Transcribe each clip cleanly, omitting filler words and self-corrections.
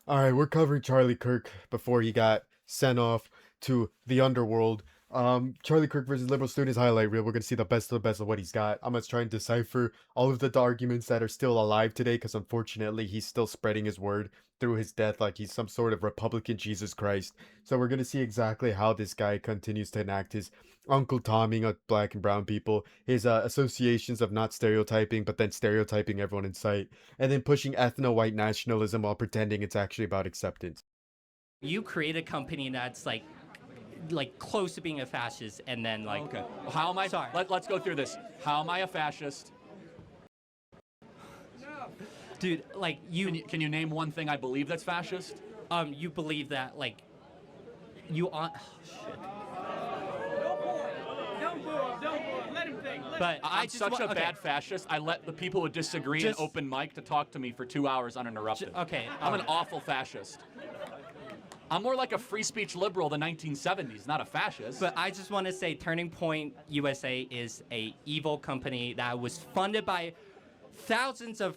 All right, we're covering Charlie Kirk before he got sent off to the underworld. Charlie Kirk versus liberal students highlight reel. We're gonna see the best of the best of what he's got. I'm gonna try and decipher all of the arguments that are still alive today, because unfortunately he's still spreading his word through his death like he's some sort of Republican Jesus Christ. So we're gonna see exactly how this guy continues to enact his Uncle Tommying of black and brown people, his associations of not stereotyping, but then stereotyping everyone in sight, and then pushing ethno-white nationalism while pretending it's actually about acceptance. You create a company that's like close to being a fascist, and then like Okay. How am I? Sorry. Let's go through this. How am I a fascist? dude, like Can you name one thing I believe that's fascist? you believe that like you on shit. Don't boo him. Don't boo him. Let him think. But I'm such a bad fascist. I let the people who disagree in Just- open mic to talk to me for 2 hours uninterrupted. Okay, I'm an awful fascist. I'm more like a free speech liberal of the 1970s, not a fascist. But I just want to say Turning Point USA is a evil company that was funded by thousands of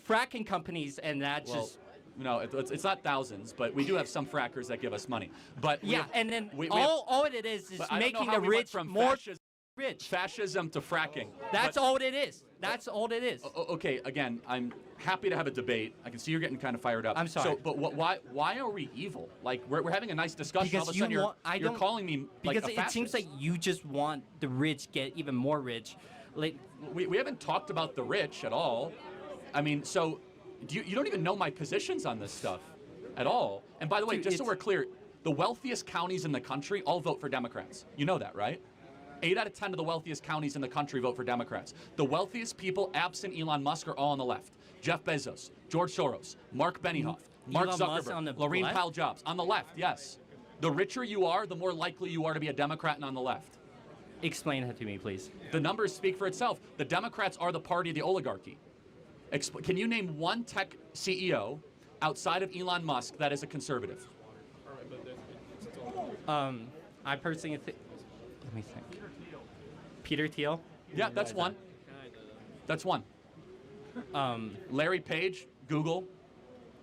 fracking companies, and that well, just no, it's not thousands, but we do have some frackers that give us money. But yeah, and then we all it is but I don't know making how the we went rich from more rich. fascism to fracking. That's But- all it is. That's all it is. Okay, again, I'm happy to have a debate. I can see you're getting kind of fired up. I'm sorry. So, but why are we evil? Like, we're having a nice discussion. Because all of a you sudden want- I you're don't- calling me like Because a it fascist. seems like you just want the rich get even more rich. Like we haven't talked about the rich at all. I mean, so you don't even know my positions on this stuff at all. And by the way, Dude, just so we're clear, the wealthiest counties in the country all vote for Democrats. You know that, right? 8 out of 10 of the wealthiest counties in the country vote for Democrats. The wealthiest people, absent Elon Musk, are all on the left. Jeff Bezos, George Soros, Mark Benioff, Mark Elon Musk on the Zuckerberg, Laurene left? Powell Jobs. On the left, yes. The richer you are, the more likely you are to be a Democrat and on the left. explain that to me, please. The numbers speak for itself. The Democrats are the party of the oligarchy. Can you name one tech CEO outside of Elon Musk that is a conservative? I personally think. Let me think. Peter Thiel. Yeah, that's one. That's one. Larry Page, Google,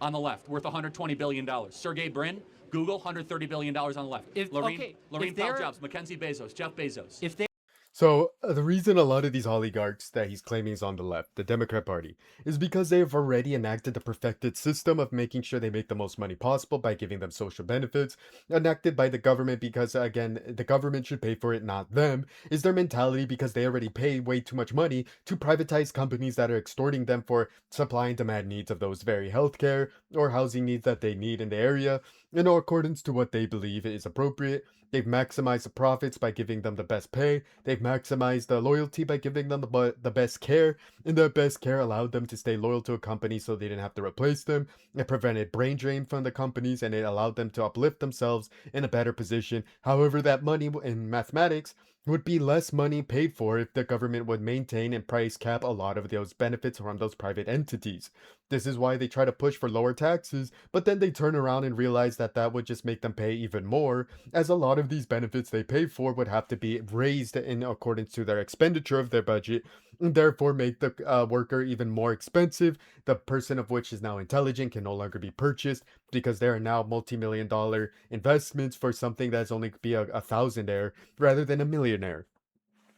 on the left, worth $120 billion. Sergey Brin, Google, $130 billion on the left. Laurene Powell they're- Jobs, Mackenzie Bezos, Jeff Bezos. If they So the reason a lot of these oligarchs that he's claiming is on the left, the Democrat Party, is because they have already enacted the perfected system of making sure they make the most money possible by giving them social benefits, enacted by the government because, again, the government should pay for it, not them, is their mentality because they already pay way too much money to privatize companies that are extorting them for supply and demand needs of those very healthcare or housing needs that they need in the area, in accordance to what they believe is appropriate. They've maximized the profits by giving them the best pay. They've maximized the loyalty by giving them the best care. And that best care allowed them to stay loyal to a company so they didn't have to replace them. It prevented brain drain from the companies and it allowed them to uplift themselves in a better position. However, that money in mathematics would be less money paid for if the government would maintain and price cap a lot of those benefits from those private entities. This is why they try to push for lower taxes, but then they turn around and realize that that would just make them pay even more, as a lot of these benefits they pay for would have to be raised in accordance to their expenditure of their budget, and therefore make the worker even more expensive. The person of which is now intelligent can no longer be purchased because there are now multi-million-dollar investments for something that's only be a thousandaire rather than a millionaire.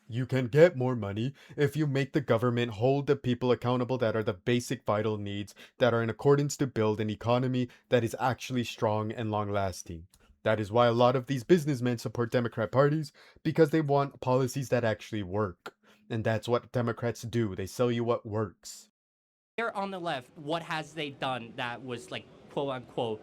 You can get more money if you make the government hold the people accountable that are the basic vital needs that are in accordance to build an economy that is actually strong and long lasting. That is why a lot of these businessmen support Democrat parties, because they want policies that actually work. And that's what Democrats do. They sell you what works. they're on the left, what has they done that was like quote unquote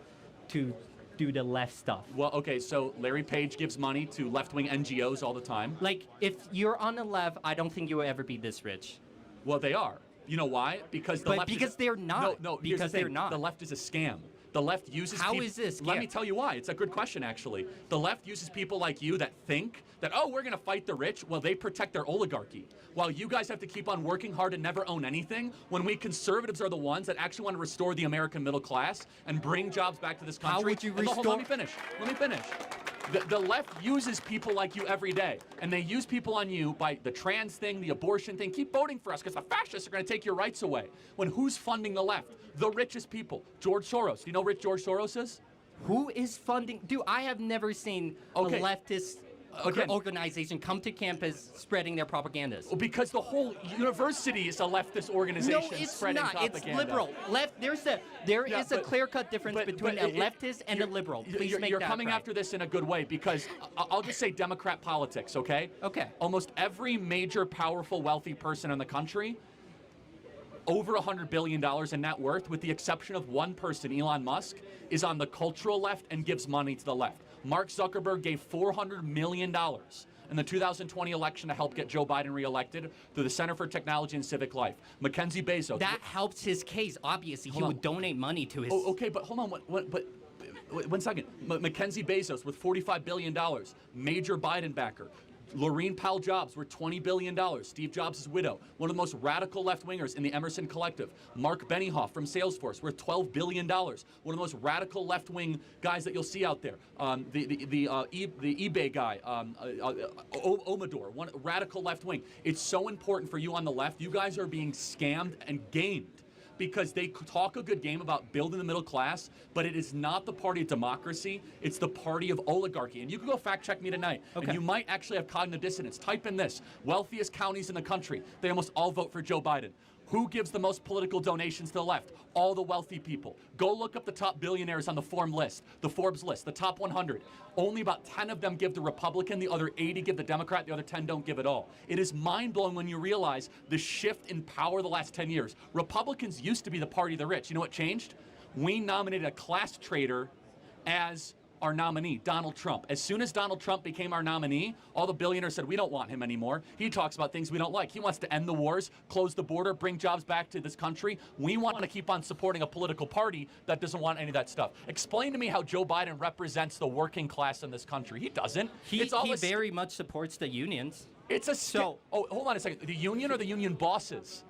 to do the left stuff? Well, okay, so Larry Page gives money to left-wing NGOs all the time. Like if you're on the left, I don't think you will ever be this rich. Well, they are. You know why? Because the But left because they're not. No, here's Because the thing. they're not. The left is a scam. The left uses How peop- is this Let scam? me tell you why. It's a good question, actually. The left uses people like you that think that, oh, we're going to fight the rich. Well, they protect their oligarchy. While you guys have to keep on working hard and never own anything, when we conservatives are the ones that actually want to restore the American middle class and bring jobs back to this country. How would you And hold on, restore- Let me finish. The left uses people like you every day, and they use people on you by the trans thing, the abortion thing. Keep voting for us because the fascists are going to take your rights away. When who's funding the left? The richest people. George Soros. Do you know who rich George Soros is? Who is funding? Dude, I have never seen Okay. a leftist Again. organization come to campus spreading their propagandas. Because the whole university is a leftist organization No, it's spreading not. propaganda. It's liberal. There Yeah, is a but- clear-cut difference between a leftist and a you're- liberal. Please you're, make you're that coming right. after this in a good way because I'll just say Democrat politics, okay? Okay. Almost every major, powerful, wealthy person in the country, over $100 billion in net worth, with the exception of one person, Elon Musk, is on the cultural left and gives money to the left. Mark Zuckerberg gave $400 million in the 2020 election to help get Joe Biden reelected through the Center for Technology and Civic Life. Mackenzie Bezos. That helps his case. Obviously, he Hold on. would donate money to his. Oh, okay, but hold on. One second. Mackenzie Bezos with $45 billion, major Biden backer. Laurene Powell Jobs worth $20 billion. Steve Jobs' widow, one of the most radical left-wingers in the Emerson Collective. Mark Benioff from Salesforce worth $12 billion. One of the most radical left-wing guys that you'll see out there. The eBay guy, Omador, one radical left-wing. It's so important for you on the left. You guys are being scammed and gamed, because they talk a good game about building the middle class, but it is not the party of democracy. It's the party of oligarchy. And you can go fact check me tonight, Okay. and you might actually have cognitive dissonance. Type in this: wealthiest counties in the country. They almost all vote for Joe Biden. Who gives the most political donations to the left? All the wealthy people. Go look up the top billionaires on the Forbes list, the top 100. Only about 10 of them give the Republican, the other 80 give the Democrat, the other 10 don't give at all. It is mind-blowing when you realize the shift in power the last 10 years. Republicans used to be the party of the rich. You know what changed? We nominated a class traitor as our nominee, Donald Trump. As soon as Donald Trump became our nominee, all the billionaires said, we don't want him anymore. He talks about things we don't like. He wants to end the wars, close the border, bring jobs back to this country. We want to keep on supporting a political party that doesn't want any of that stuff. Explain to me how Joe Biden represents the working class in this country. He doesn't. He very much supports the unions. It's a So- oh, hold on a second. The union or the union bosses?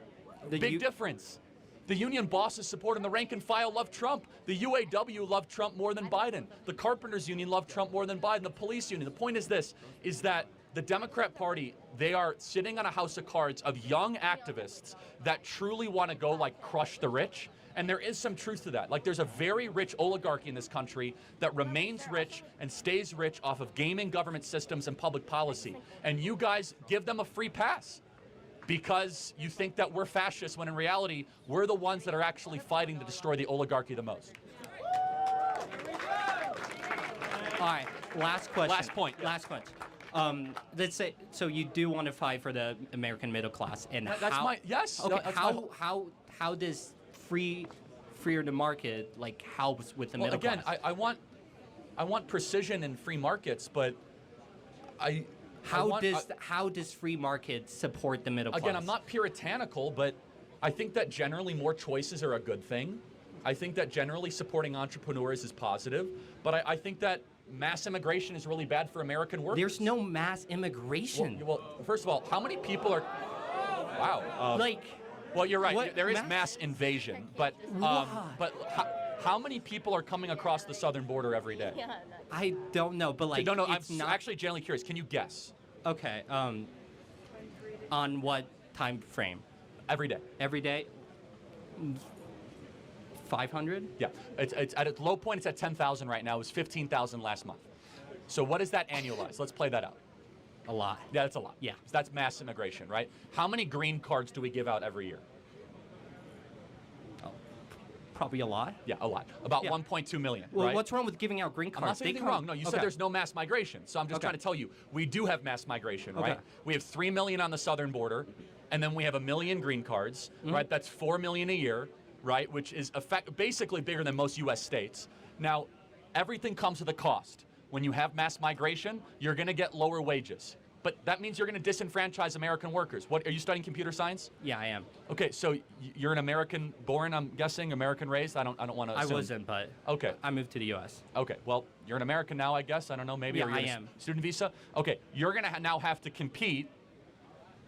Big difference. The union bosses supporting the rank and file love Trump. The UAW loved Trump more than Biden. The carpenters union loved Trump more than Biden. The police union. The point is this, is that the Democrat Party, they are sitting on a house of cards of young activists that truly want to go like crush the rich. And there is some truth to that. Like, there's a very rich oligarchy in this country that remains rich and stays rich off of gaming government systems and public policy. And you guys give them a free pass because you think that we're fascists, when in reality, we're the ones that are actually fighting to destroy the oligarchy the most. All right, last question. Last point, yeah. Last question. Let's say, so you do want to fight for the American middle class, and That's how, my, yes. Okay, that's my whole- how does freer the market like helps with the well, middle again, class? I want precision in free markets, but How does free market support the middle class? Again, I'm not puritanical, but I think that generally more choices are a good thing. I think that generally supporting entrepreneurs is positive, but I think that mass immigration is really bad for American workers. There's no mass immigration. Well, first of all, how many people are? Wow. Well, you're right. what There is mass- mass invasion, but how many people are coming across the southern border every day? I don't know, but like no, I'm it's not actually genuinely curious. Can you guess? okay. On what time frame? Every day. Every day. 500. Yeah, it's at its low point. It's at 10,000 right now. It was 15,000 last month. So what is that annualized? Let's play that out. A lot. Yeah, that's a lot. Yeah. So that's mass immigration, right? How many green cards do we give out every year? Probably a lot. Yeah, a lot. About Yeah. 1.2 million, Well, right? what's wrong with giving out green I'm cards? not saying They anything come- wrong. No, you said Okay. there's no mass migration. So I'm just Okay. trying to tell you, we do have mass migration, right? Okay. We have 3 million on the southern border, and then we have 1 million green cards, Mm-hmm. right? That's 4 million a year, right? Which is basically bigger than most U.S. states. Now, everything comes with a cost. When you have mass migration, you're going to get lower wages. But that means you're going to disenfranchise American workers. What, are you studying computer science? Yeah, I am. Okay, so you're an American born, I'm guessing, American raised. I don't want to I assume. wasn't, but Okay. I moved to the U.S. Okay, well, you're an American now, I guess. I don't know, maybe. Yeah, Or you're I on a am. Student visa? Okay, you're going to now have to compete.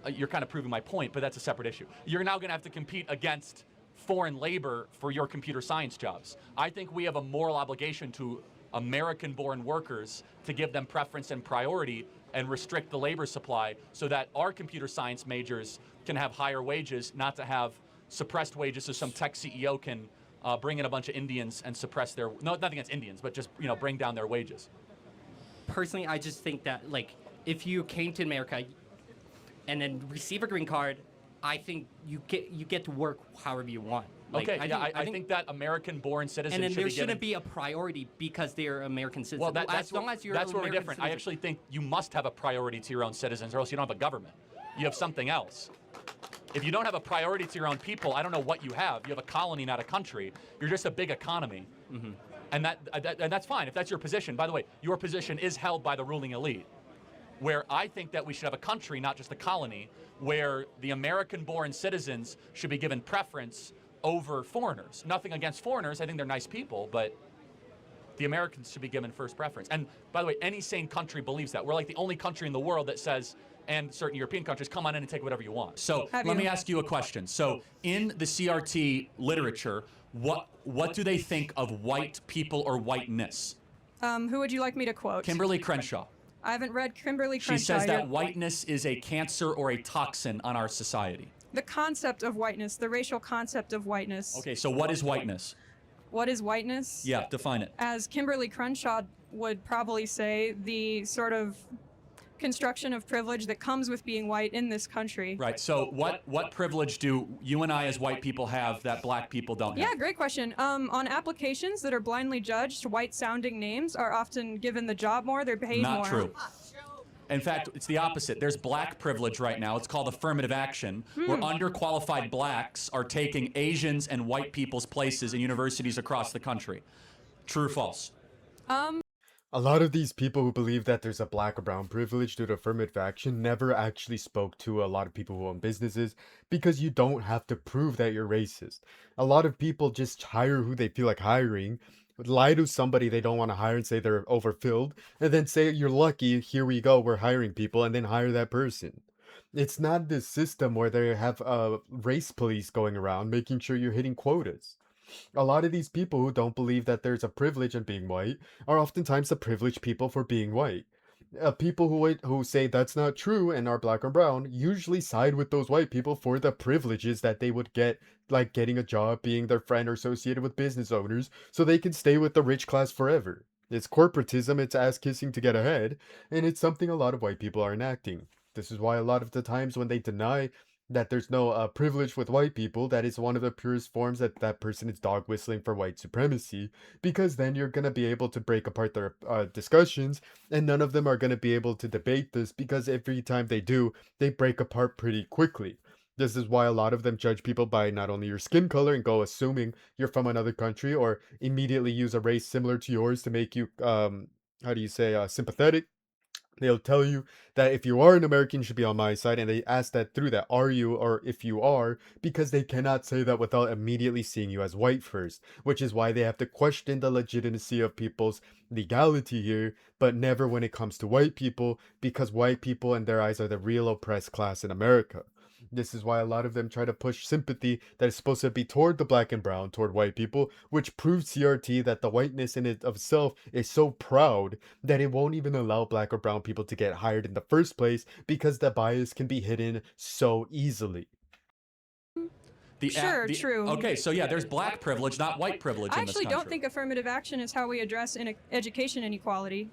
You're kind of proving my point, but that's a separate issue. You're now going to have to compete against foreign labor for your computer science jobs. I think we have a moral obligation to American-born workers to give them preference and priority and restrict the labor supply so that our computer science majors can have higher wages, not to have suppressed wages so some tech CEO can bring in a bunch of Indians and suppress their, no, nothing against Indians, but just, bring down their wages. Personally, I just think that, like, if you came to America and then receive a green card, I think you get to work however you want. Like, Okay, I think that American-born citizens and then should there be given... shouldn't be a priority because they're American citizens. Well, as long as you're that's where we're American different. citizen. I actually think you must have a priority to your own citizens, or else you don't have a government. You have something else. If you don't have a priority to your own people, I don't know what you have. You have a colony, not a country. You're just a big economy. Mm-hmm. And that's fine if that's your position. By the way, your position is held by the ruling elite, where I think that we should have a country, not just a colony, where the American-born citizens should be given preference over foreigners. Nothing against foreigners. I think they're nice people, but the Americans should be given first preference. And by the way, any sane country believes that. We're like the only country in the world that says, and certain European countries, come on in and take whatever you want. So let me ask you a question. So in the CRT literature, what do they think of white people or whiteness? Who would you like me to quote? Kimberly Crenshaw. I haven't read Kimberly Crenshaw She says that yet. whiteness is a cancer or a toxin on our society. The concept of whiteness, the racial concept of whiteness. Okay, so what is whiteness? What is whiteness? Yeah, define it. As Kimberly Crenshaw would probably say, the sort of construction of privilege that comes with being white in this country. Right, so what privilege do you and I as white people have that black people don't have? Yeah, great question. On applications that are blindly judged, white-sounding names are often given the job more, they're paid more. Not true. In fact, it's the opposite. There's black privilege right now. It's called affirmative action, where underqualified blacks are taking Asians and white people's places in universities across the country. True or false? A lot of these people who believe that there's a black or brown privilege due to affirmative action never actually spoke to a lot of people who own businesses, because you don't have to prove that you're racist. A lot of people just hire who they feel like hiring, lie to somebody they don't want to hire and say they're overfilled, and then say, you're lucky, here we go, we're hiring people, and then hire that person. It's not this system where they have race police going around making sure you're hitting quotas. A lot of these people who don't believe that there's a privilege in being white are oftentimes the privileged people for being white. People who say that's not true and are black or brown usually side with those white people for the privileges that they would get, like getting a job, being their friend, or associated with business owners, so they can stay with the rich class forever. It's corporatism, it's ass-kissing to get ahead, and it's something a lot of white people are enacting. This is why a lot of the times when they deny that there's no privilege with white people, that is one of the purest forms that that person is dog whistling for white supremacy, because then you're going to be able to break apart their discussions, and none of them are going to be able to debate this, because every time they do, they break apart pretty quickly. This is why a lot of them judge people by not only your skin color and go assuming you're from another country, or immediately use a race similar to yours to make you, sympathetic. They'll tell you that if you are an American, you should be on my side, and they ask that through that, are you, or if you are, because they cannot say that without immediately seeing you as white first, which is why they have to question the legitimacy of people's legality here, but never when it comes to white people, because white people in their eyes are the real oppressed class in America. This is why a lot of them try to push sympathy that is supposed to be toward the black and brown, toward white people, which proves CRT that the whiteness in it of itself is so proud that it won't even allow black or brown people to get hired in the first place, because the bias can be hidden so easily. True. Okay, so yeah, there's black privilege, not white privilege I in this actually country. don't think affirmative action is how we address education inequality.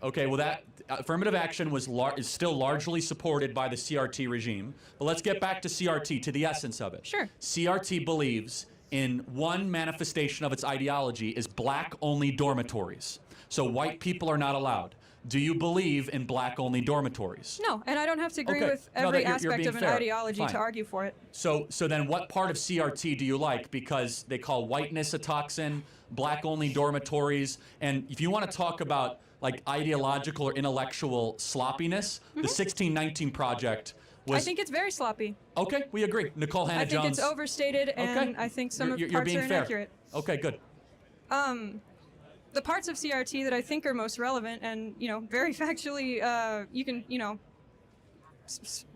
Okay, well, that affirmative action is still largely supported by the CRT regime. But let's get back to CRT, to the essence of it. Sure. CRT believes in one manifestation of its ideology is black-only dormitories. So white people are not allowed. Do you believe in black-only dormitories? No, and I don't have to agree Okay. with No, every you're aspect being of an fair. ideology Fine. to argue for it. So then what part of CRT do you like? Because they call whiteness a toxin, black-only dormitories, and if you want to talk about like ideological or intellectual sloppiness, the 1619 Project was... I think it's very sloppy. Okay, we agree. Nicole Hannah I think Jones. it's overstated, and Okay. I think some You're of parts being are fair. inaccurate. Okay, good. The parts of CRT that I think are most relevant and, very factually, you can,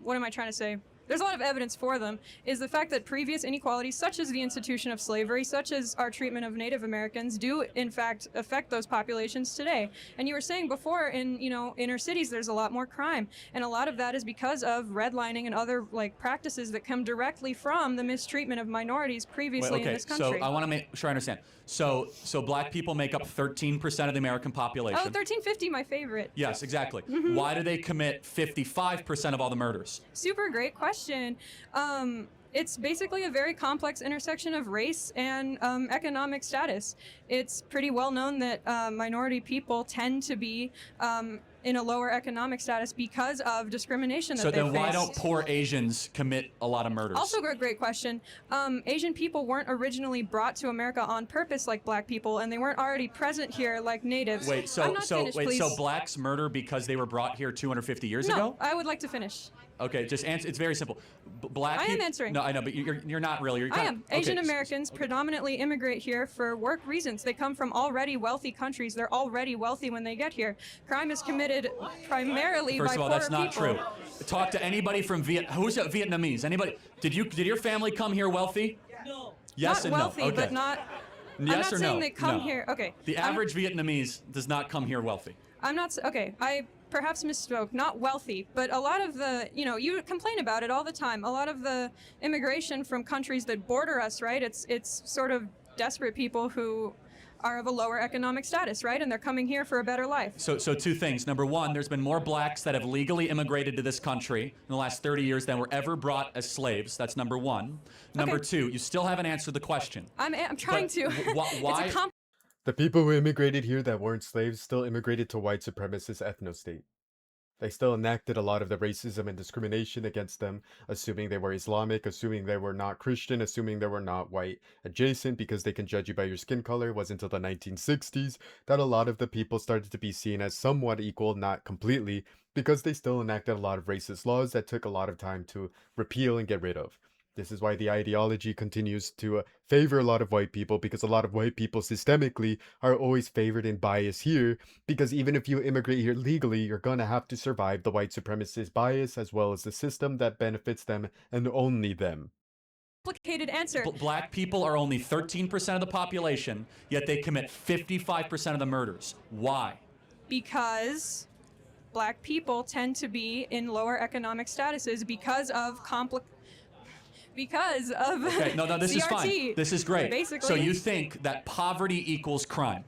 what am I trying to say? there's a lot of evidence for them, is the fact that previous inequalities, such as the institution of slavery, such as our treatment of Native Americans, do in fact affect those populations today. And you were saying before, in inner cities, there's a lot more crime, and a lot of that is because of redlining and other practices that come directly from the mistreatment of minorities previously in this country. So I want to make sure I understand. So black people make up 13% of the American population. Oh, 1350, my favorite. Yes, exactly. Why do they commit 55% of all the murders? Super great question. It's basically a very complex intersection of race and economic status. It's pretty well known that minority people tend to be in a lower economic status because of discrimination that they face. So then why don't poor Asians commit a lot of murders? Also a great question. Asian people weren't originally brought to America on purpose like black people, and they weren't already present here like natives. Wait, I'm not finished, please. so blacks murder because they were brought here 250 years ago? No, I would like to finish. Okay, just answer. It's very simple. Black. I am answering. No, I know, but you're not really. You're I kind am. of, Asian Americans predominantly immigrate here for work reasons. They come from already wealthy countries. They're already wealthy when they get here. Crime is committed primarily First by of all, poorer that's not people. true. Talk to anybody from Who's Vietnamese? Anybody? Did your family come here wealthy? No. Yes Not and wealthy, no. Okay. but not. Yes I'm not or saying no? they come No. here. Okay. The I'm- average Vietnamese does not come here wealthy. I'm not okay. I perhaps misspoke. Not wealthy, but a lot of the you complain about it all the time. A lot of the immigration from countries that border us, right? It's sort of desperate people who are of a lower economic status, right? And they're coming here for a better life. So two things. Number one, there's been more blacks that have legally immigrated to this country in the last 30 years than were ever brought as slaves. That's number one. Number Okay. two, you still haven't answered the question. I'm trying But to. why? It's a The people who immigrated here that weren't slaves still immigrated to white supremacist ethno-state. They still enacted a lot of the racism and discrimination against them, assuming they were Islamic, assuming they were not Christian, assuming they were not white adjacent because they can judge you by your skin color. It wasn't until the 1960s that a lot of the people started to be seen as somewhat equal, not completely, because they still enacted a lot of racist laws that took a lot of time to repeal and get rid of. This is why the ideology continues to favor a lot of white people, because a lot of white people systemically are always favored and biased here, because even if you immigrate here legally, you're gonna have to survive the white supremacist bias as well as the system that benefits them and only them. complicated answer. Black people are only 13% of the population, yet they commit 55% of the murders. Why? Because black people tend to be in lower economic statuses because of Okay, no, this is fine. CRT, This is great. basically. So you think that poverty equals crime?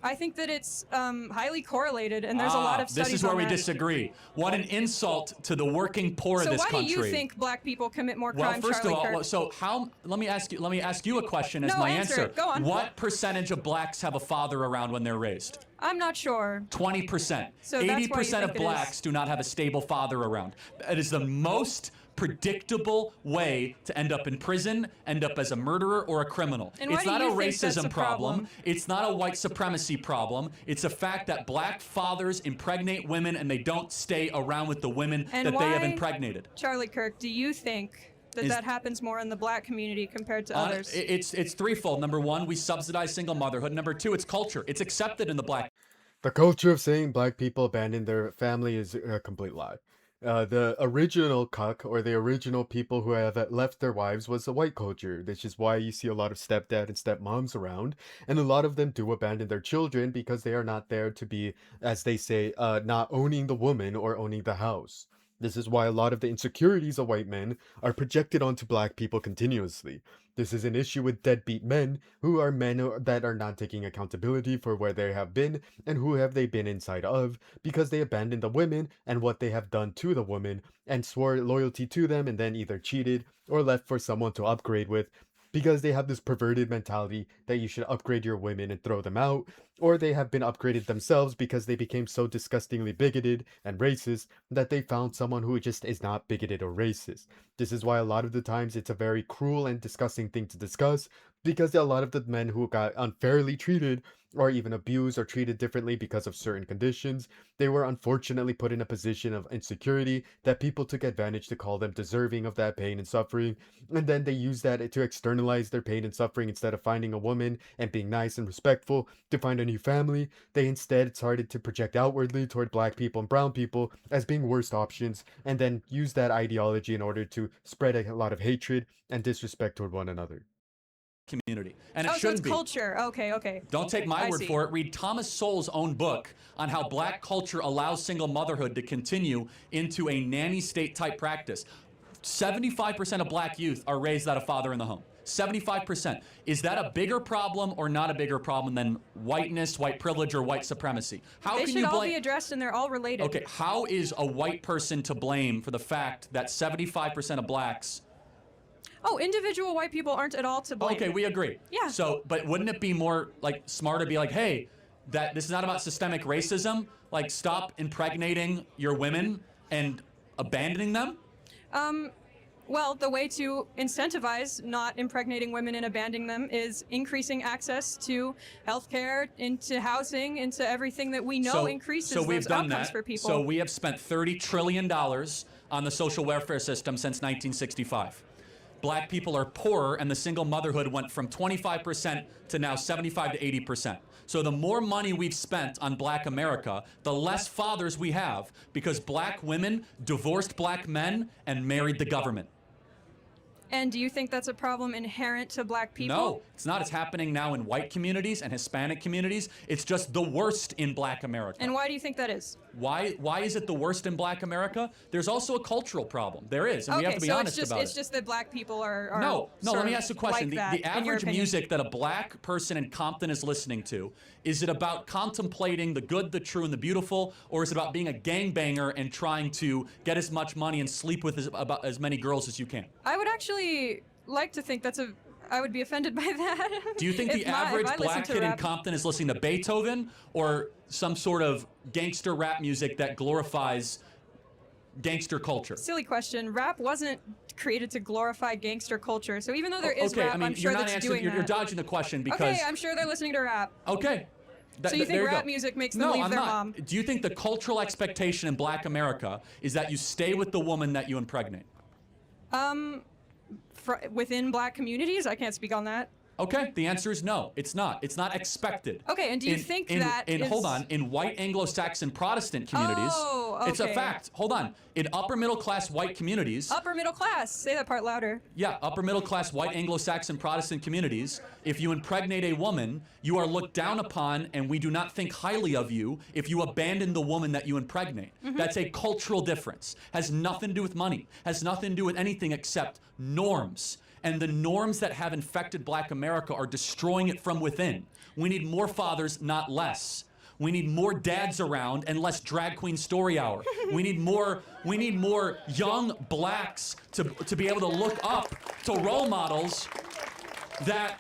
I think that it's highly correlated, and there's a lot of studies This is where on we that. disagree. What an insult to the working poor So of this why country. do you think black people commit more Well, crime, first of all, CharlieKirk? so how? Let me ask you a question as No, my answer answer. it. Go on. What percentage of blacks have a father around when they're raised? I'm not sure. 20%. So that's why you 80% of think it is. blacks do not have a stable father around. It is the most predictable way to end up in prison, end up as a murderer or a criminal. And why It's do not a you think that's racism a problem? It's not a white supremacy problem. It's a fact that black fathers impregnate women and they don't stay around with the women And that they have why- impregnated. CharlieKirk, do you think that Is- that happens more in the black community compared to others? It's threefold. Number one, we subsidize single motherhood. Number two, it's culture. It's accepted in the black The culture of saying black people abandon their family is a complete lie. The original cuck, or the original people who have left their wives, was the white culture. This is why you see a lot of stepdad and stepmoms around, and a lot of them do abandon their children because they are not there to be, as they say, not owning the woman or owning the house. This is why a lot of the insecurities of white men are projected onto black people continuously. This is an issue with deadbeat men, who are men that are not taking accountability for where they have been and who have they been inside of, because they abandoned the women and what they have done to the women and swore loyalty to them and then either cheated or left for someone to upgrade with, because they have this perverted mentality that you should upgrade your women and throw them out, or they have been upgraded themselves because they became so disgustingly bigoted and racist that they found someone who just is not bigoted or racist. This is why a lot of the times it's a very cruel and disgusting thing to discuss, because a lot of the men who got unfairly treated or even abused or treated differently because of certain conditions, they were unfortunately put in a position of insecurity that people took advantage to call them deserving of that pain and suffering. And then they used that to externalize their pain and suffering. Instead of finding a woman and being nice and respectful to find a new family, they instead started to project outwardly toward black people and brown people as being worst options, and then use that ideology in order to spread a lot of hatred and disrespect toward one another. Community. And it Oh, so it's shouldn't be. culture. Okay, okay. Don't take my I word see. for it. Read Thomas Sowell's own book on how black culture allows single motherhood to continue into a nanny state type practice. 75% of black youth are raised without a father in the home. 75%. Is that a bigger problem or not a bigger problem than whiteness, white privilege, or white supremacy? How They can should you all blame? be addressed, and they're all related. Okay, how is a white person to blame for the fact that 75% of blacks? Oh, individual white people aren't at all to blame. Okay, we agree. Yeah. So, but wouldn't it be more like smart to be like, hey, that this is not about systemic racism. Like, stop impregnating your women and abandoning them. Well, the way to incentivize not impregnating women and abandoning them is increasing access to healthcare, into housing, into everything that we know increases so we've those done outcomes that. for people. So we have spent $30 trillion on the social welfare system since 1965. Black people are poorer, and the single motherhood went from 25% to now 75 to 80%. So the more money we've spent on black America, the less fathers we have, because black women divorced black men and married the government. And do you think that's a problem inherent to black people? No, it's not. It's happening now in white communities and Hispanic communities. It's just the worst in black America. And why do you think that is? Why is it the worst in black America? There's also a cultural problem. There is, and we have to be so honest about it's it. just that black people are No, sort let me of ask you a question. like that, The in your average opinion. music that a black person in Compton is listening to, is it about contemplating the good, the true, and the beautiful, or is it about being a gangbanger and trying to get as much money and sleep with about as many girls as you can? I would actually like to think I would be offended by that. Do you think the average black kid in Compton is listening to Beethoven or some sort of gangster rap music that glorifies gangster culture? Silly question. Rap wasn't created to glorify gangster culture. So even though there is Okay, rap, I mean, I'm sure you're not that's answering. doing You're that. dodging the question because. Okay, I'm sure they're listening to rap. Okay. So you think there rap go. music makes them No, leave I'm their not. mom? Do you think the cultural expectation in black America is that you stay with the woman that you impregnate? Within black communities? I can't speak on that. Okay, the answer is no. It's not. It's not expected. Okay, and do you think that hold on, in white Anglo-Saxon Protestant communities, Oh, it's a okay. fact. Hold on. In upper middle class white communities, Upper middle class. Say that part louder. yeah, upper middle class white Anglo-Saxon Protestant communities, if you impregnate a woman, you are looked down upon and we do not think highly of you if you abandon the woman that you impregnate. That's a cultural difference. Has nothing to do with money. Has nothing to do with anything except norms. And the norms that have infected black America are destroying it from within. We need more fathers, not less. We need more dads around and less drag queen story hour. We need more young blacks to be able to look up to role models that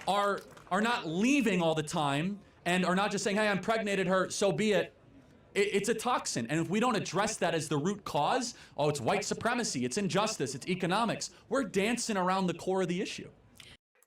are not leaving all the time and are not just saying, hey, I impregnated her, so be it. It's a toxin, and if we don't address that as the root cause, oh, it's white supremacy, it's injustice, it's economics, we're dancing around the core of the issue.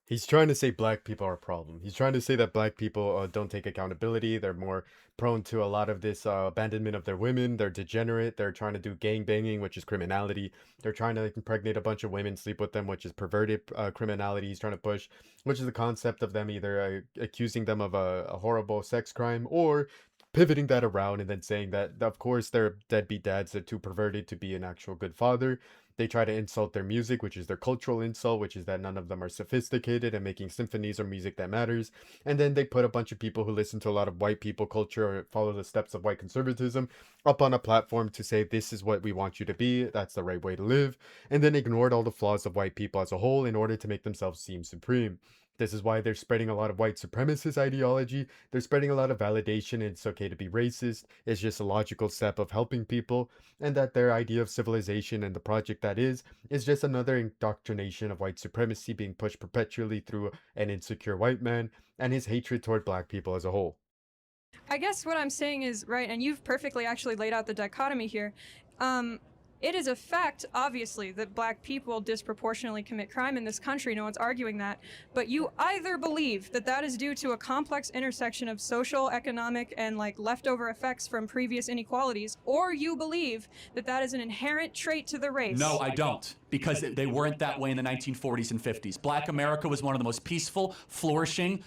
He's trying to say black people are a problem. He's trying to say that black people don't take accountability. They're more prone to a lot of this abandonment of their women. They're degenerate. They're trying to do gang banging, which is criminality. They're trying to impregnate a bunch of women, sleep with them, which is perverted criminality. He's trying to push, which is the concept of them either accusing them of a horrible sex crime or pivoting that around and then saying that, of course, they're deadbeat dads. They're too perverted to be an actual good father. They try to insult their music, which is their cultural insult, which is that none of them are sophisticated and making symphonies or music that matters. And then they put a bunch of people who listen to a lot of white people culture or follow the steps of white conservatism up on a platform to say, this is what we want you to be. That's the right way to live. And then ignored all the flaws of white people as a whole in order to make themselves seem supreme. This is why they're spreading a lot of white supremacist ideology. They're spreading a lot of validation. And it's okay to be racist. It's just a logical step of helping people. And that their idea of civilization and the project that is just another indoctrination of white supremacy being pushed perpetually through an insecure white man and his hatred toward black people as a whole. I guess what I'm saying is, right, and you've perfectly actually laid out the dichotomy here. It is a fact, obviously, that black people disproportionately commit crime in this country. No one's arguing that. But you either believe that that is due to a complex intersection of social, economic, and like leftover effects from previous inequalities, or you believe that that is an inherent trait to the race. No, I don't, because they weren't that way in the 1940s and 50s. Black America was one of the most peaceful, flourishing,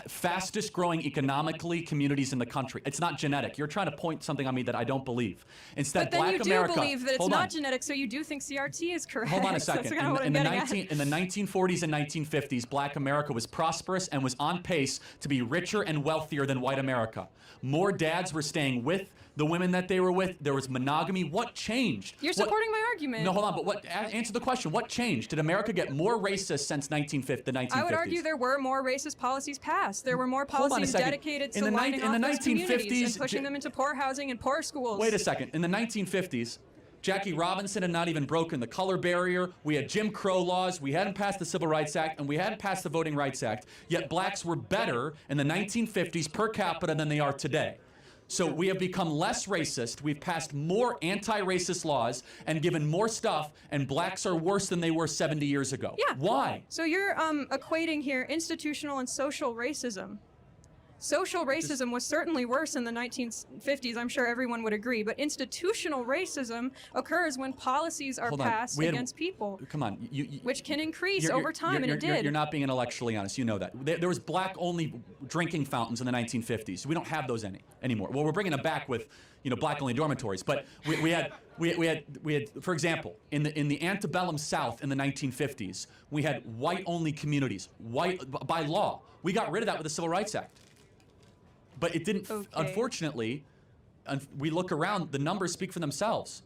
fastest growing economically communities in the country. It's not genetic. You're trying to point something on me that I don't believe. Instead, But then Black you do America. believe that it's Hold not on. genetic, so you do think CRT is correct. Hold on a That's second. kind of what I'm getting at. In the 1940s and 1950s, Black America was prosperous and was on pace to be richer and wealthier than white America. More dads were staying with the women that they were with. There was monogamy. What changed? You're What- supporting my argument. No, hold on. But answer the question. What changed? Did America get more racist since the 1950s? I would argue there were more racist policies passed. There were more Hold on a policies second. dedicated In to the lining in the off those communities 1950s, and pushing them into poor housing and poor schools. Wait a second. In the 1950s, Jackie Robinson had not even broken the color barrier. We had Jim Crow laws. We hadn't passed the Civil Rights Act, and we hadn't passed the Voting Rights Act. Yet blacks were better in the 1950s per capita than they are today. So we have become less racist. We've passed more anti-racist laws and given more stuff, and blacks are worse than they were 70 years ago. Yeah. Why? So you're equating here institutional and social racism. Social racism was certainly worse in the 1950s, I'm sure everyone would agree, but institutional racism occurs when policies are Hold on. passed We had- against people, Come on. which can increase You're- over time, and it did. You're not being intellectually honest. You know that. There was black-only drinking fountains in the 1950s. We don't have those anymore. Well, we're bringing them back with, black-only dormitories. But we had, for example, in the antebellum South in the 1950s, we had white-only communities, by law. We got rid of that with the Civil Rights Act. But it didn't, Okay. unfortunately, we look around, the numbers speak for themselves.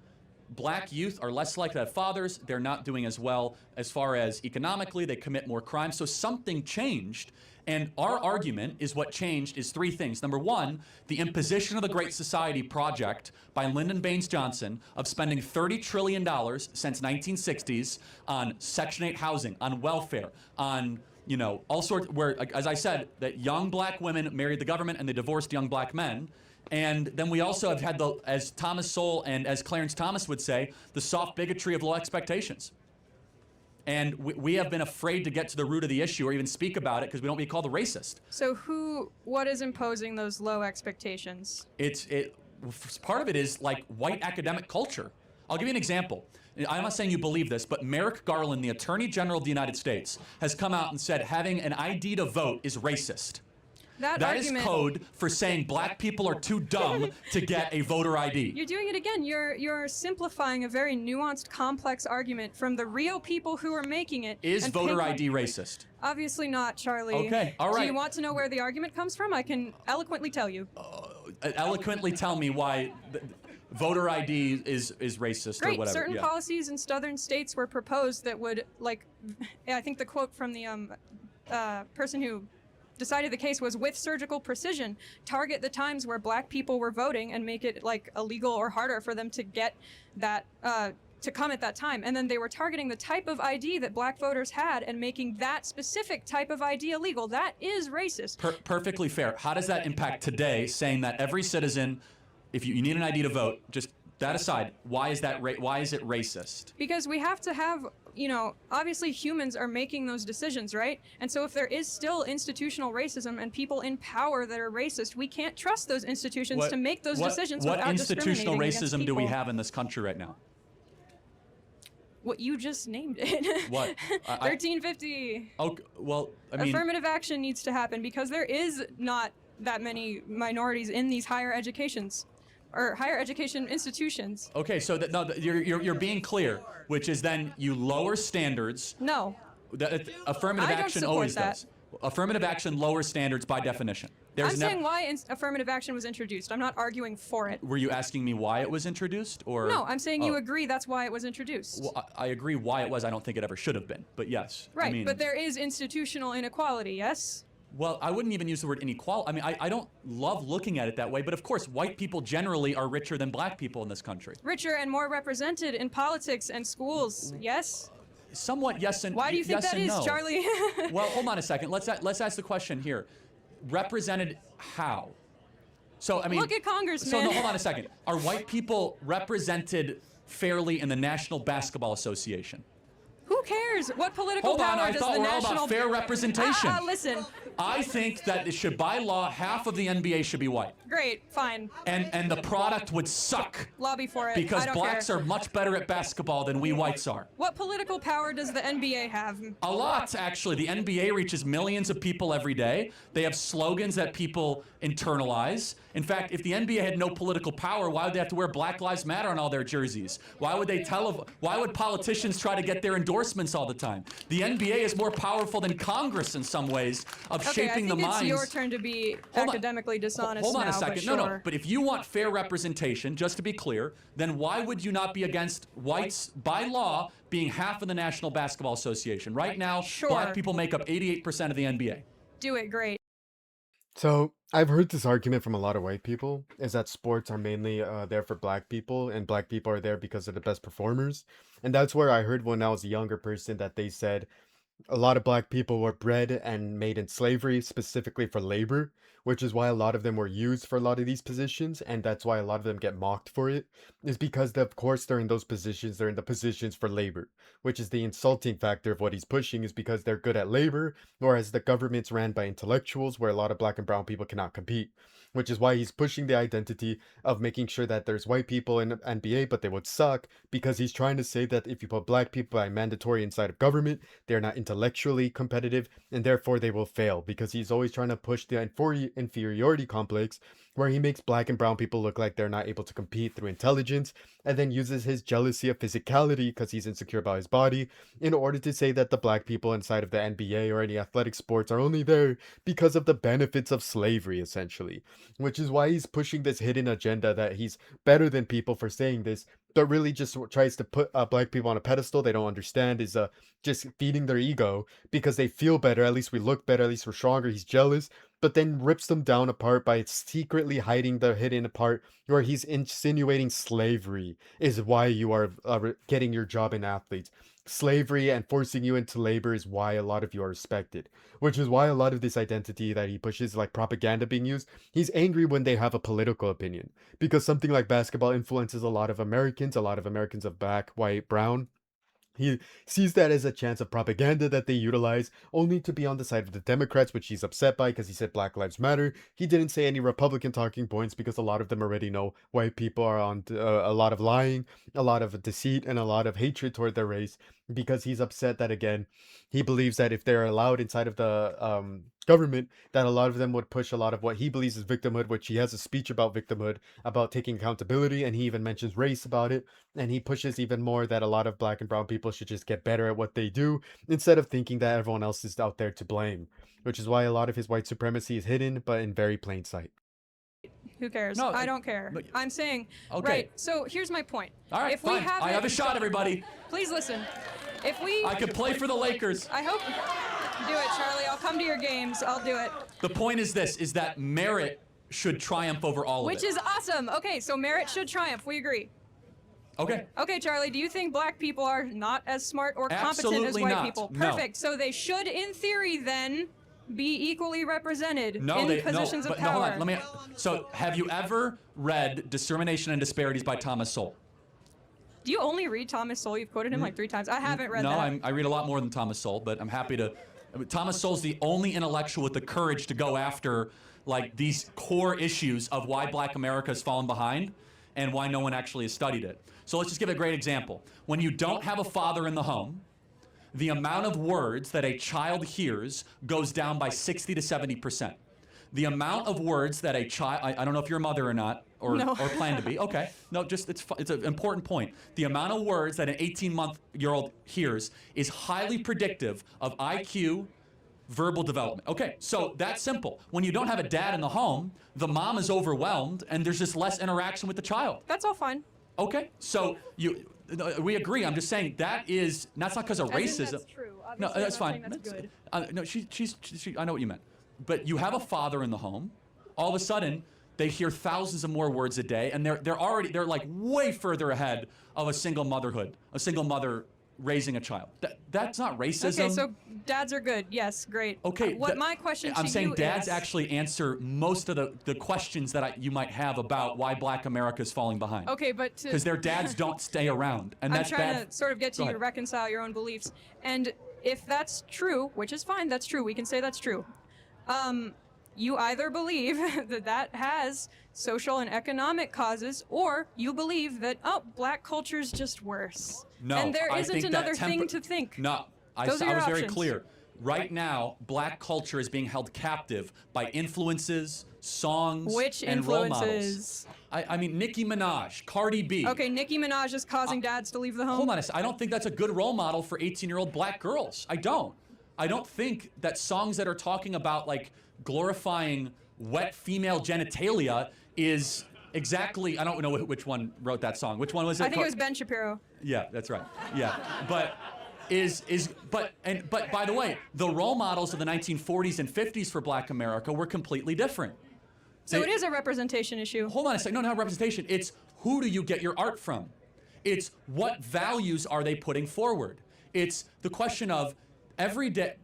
Black youth are less likely to have fathers. They're not doing as well as far as economically. They commit more crime. So something changed. And our argument is what changed is three things. Number one, the imposition of the Great Society Project by Lyndon Baines Johnson of spending $30 trillion since 1960s on Section 8 housing, on welfare, on all sorts, where, as I said, that young black women married the government and they divorced young black men. And then we also have had as Thomas Sowell and as Clarence Thomas would say, the soft bigotry of low expectations. And we have been afraid to get to the root of the issue or even speak about it because we don't want to be called a racist. So what is imposing those low expectations? Part of it is like white academic culture. I'll give you an example. I'm not saying you believe this, but Merrick Garland, the Attorney General of the United States, has come out and said having an ID to vote is racist. That is code for saying black people are too dumb to get a voter ID. You're doing it again. You're simplifying a very nuanced, complex argument from the real people who are making it. Is and voter pinpoint- ID racist? Obviously not, Charlie. Okay, all right. Do you want to know where the argument comes from? I can eloquently tell you. Eloquently tell me why voter ID is racist or Great. whatever. Certain Yeah. policies in southern states were proposed that would, I think the quote from the person who decided the case was, with surgical precision, target the times where black people were voting and make it illegal or harder for them to get that to come at that time. And then they were targeting the type of ID that black voters had and making that specific type of ID illegal. That is racist. Perfectly fair. How does that impact today, saying that every citizen, if you need an ID to vote, just that aside, why is it racist? Because we have to have, obviously humans are making those decisions, right? And so if there is still institutional racism and people in power that are racist, we can't trust those institutions to make those decisions What without institutional discriminating against racism do we people. have in this country right now? What you just named it. What? 1350. Oh, well, I mean, Affirmative action needs to happen because there is not that many minorities in these higher educations or higher education institutions. okay, so you're being clear, which is then you lower standards. No. Affirmative I don't action support always that. does. Affirmative action lowers standards by definition. I'm saying why affirmative action was introduced. I'm not arguing for it. Were you asking me why it was introduced, or? No, I'm saying you Oh. agree that's why it was introduced. Well, I agree why it was. I don't think it ever should have been, but yes. Right, I mean, but there is institutional inequality, yes? well, I wouldn't even use the word inequality. I mean, I don't love looking at it that way, but of course, white people generally are richer than black people in this country. Richer and more represented in politics and schools, yes? Somewhat yes and Why do you think yes that and is, no. Charlie? Well, hold on a second. Let's ask the question here. Represented how? So I mean, Look at Congressman. So no, hold on a second. Are white people represented fairly in the National Basketball Association? Who cares? What political Hold on, power I does thought the we're all national about fair representation. Listen. I think that it should, by law, half of the NBA should be white. Great, fine. And the product would suck. Lobby for it. Because I don't blacks care. are much better at basketball than we whites are. What political power does the NBA have? A lot, actually. The NBA reaches millions of people every day. They have slogans that people internalize. In fact, if the NBA had no political power, why would they have to wear Black Lives Matter on all their jerseys? Why would politicians try to get their endorsements all the time? The NBA is more powerful than Congress in some ways of shaping the minds. It's your turn to be academically dishonest. Hold on now, a second. Sure. No. But if you want fair representation, just to be clear, then why would you not be against whites by law being half of the National Basketball Association? Right now, black people make up 88% of the NBA. Do it. Great. So I've heard this argument from a lot of white people, is that sports are mainly there for black people, and black people are there because they're the best performers. And that's where I heard when I was a younger person that they said a lot of black people were bred and made in slavery specifically for labor, which is why a lot of them were used for a lot of these positions, and that's why a lot of them get mocked for it, is because of course they're in those positions, they're in the positions for labor, which is the insulting factor of what he's pushing, is because they're good at labor, whereas the government's ran by intellectuals where a lot of black and brown people cannot compete, which is why he's pushing the identity of making sure that there's white people in the NBA, but they would suck, because he's trying to say that if you put black people by mandatory inside of government, they're not intellectually competitive, and therefore they will fail, because he's always trying to push the inferiority complex, where he makes black and brown people look like they're not able to compete through intelligence, and then uses his jealousy of physicality, because he's insecure about his body, in order to say that the black people inside of the NBA or any athletic sports are only there because of the benefits of slavery, essentially. Which is why he's pushing this hidden agenda that he's better than people for saying this, but really just tries to put black people on a pedestal they don't understand, is just feeding their ego because they feel better, at least we look better, at least we're stronger, he's jealous, but then rips them down apart by secretly hiding the hidden part where he's insinuating slavery is why you are getting your job in athletes. Slavery and forcing you into labor is why a lot of you are respected, which is why a lot of this identity that he pushes, like propaganda being used, he's angry when they have a political opinion, because something like basketball influences a lot of Americans of black, white, brown. He sees that as a chance of propaganda that they utilize only to be on the side of the Democrats, which he's upset by because he said Black Lives Matter. He didn't say any Republican talking points because a lot of them already know white people are on a lot of lying, a lot of deceit, and a lot of hatred toward their race, because he's upset that, again, he believes that if they're allowed inside of the government, that a lot of them would push a lot of what he believes is victimhood, which he has a speech about victimhood, about taking accountability, and he even mentions race about it, and he pushes even more that a lot of black and brown people should just get better at what they do, instead of thinking that everyone else is out there to blame, which is why a lot of his white supremacy is hidden, but in very plain sight. Who cares? No, I don't care. I'm saying, okay. Right, so here's my point. All right, fine. I have a shot, everybody. Please listen. I could play for the Lakers. I hope. Do it, Charlie. I'll come to your games. I'll do it. The point is this, is that merit should triumph over all of it. Which is awesome. Okay, so merit should triumph. We agree. Okay. Okay, Charlie, do you think black people are not as smart or competent Absolutely as white not. people? No. Perfect. So they should, in theory, then be equally represented in positions of no, hold power. on. So have you ever read Discrimination and Disparities by Thomas Sowell? Do you only read Thomas Sowell? You've quoted him like 3 times. I haven't read that. No, I read a lot more than Thomas Sowell, but I'm happy to. Thomas Sowell's the only intellectual with the courage to go after like these core issues of why Black America has fallen behind and why no one actually has studied it. So let's just give a great example. When you don't have a father in the home, the amount of words that a child hears goes down by 60 to 70%. The amount of words that a child, I don't know if you're a mother or not, or plan to be. Okay, no, just it's an important point. The amount of words that an 18-month-year-old hears is highly predictive of IQ, verbal development. Okay, so that's simple. When you don't have a dad in the home, the mom is overwhelmed, and there's just less interaction with the child. That's all fine. Okay, so we agree. I'm just saying that's not because of racism. That's true. No, Obviously, that's I'm fine. not saying that's good. No, she, I know what you meant. But you have a father in the home. All of a sudden, they hear thousands of more words a day, and they're like way further ahead of a single mother raising a child. That's not racism. Okay, so dads are good. Yes, great. Okay, What my question to I'm saying you dads is, actually answer most of the questions that you might have about why Black America is falling behind. okay, but Because their dads don't stay around, and I'm that's trying bad. to sort of get Go you to ahead. reconcile your own beliefs. And if that's true, which is fine, that's true. We can say that's true. You either believe that has social and economic causes, or you believe that, oh, black culture is just worse. No, and there I isn't think that another thing to think. No, I Those are was your very options. clear. Right now, black culture is being held captive by influences, songs, Which and role models. influences? I mean, Nicki Minaj, Cardi B. Okay, Nicki Minaj is causing dads to leave the home. Hold on a second. I don't think that's a good role model for 18-year-old black girls. I don't. I don't think that songs that are talking about like glorifying wet female genitalia is exactly. I don't know which one wrote that song. Which one was it? I think it was Ben Shapiro. Yeah, that's right. Yeah, but but by the way, the role models of the 1940s and 50s for Black America were completely different. So it is a representation issue. Hold on a second. No, not representation. It's who do you get your art from? It's what values are they putting forward? It's the question of every day.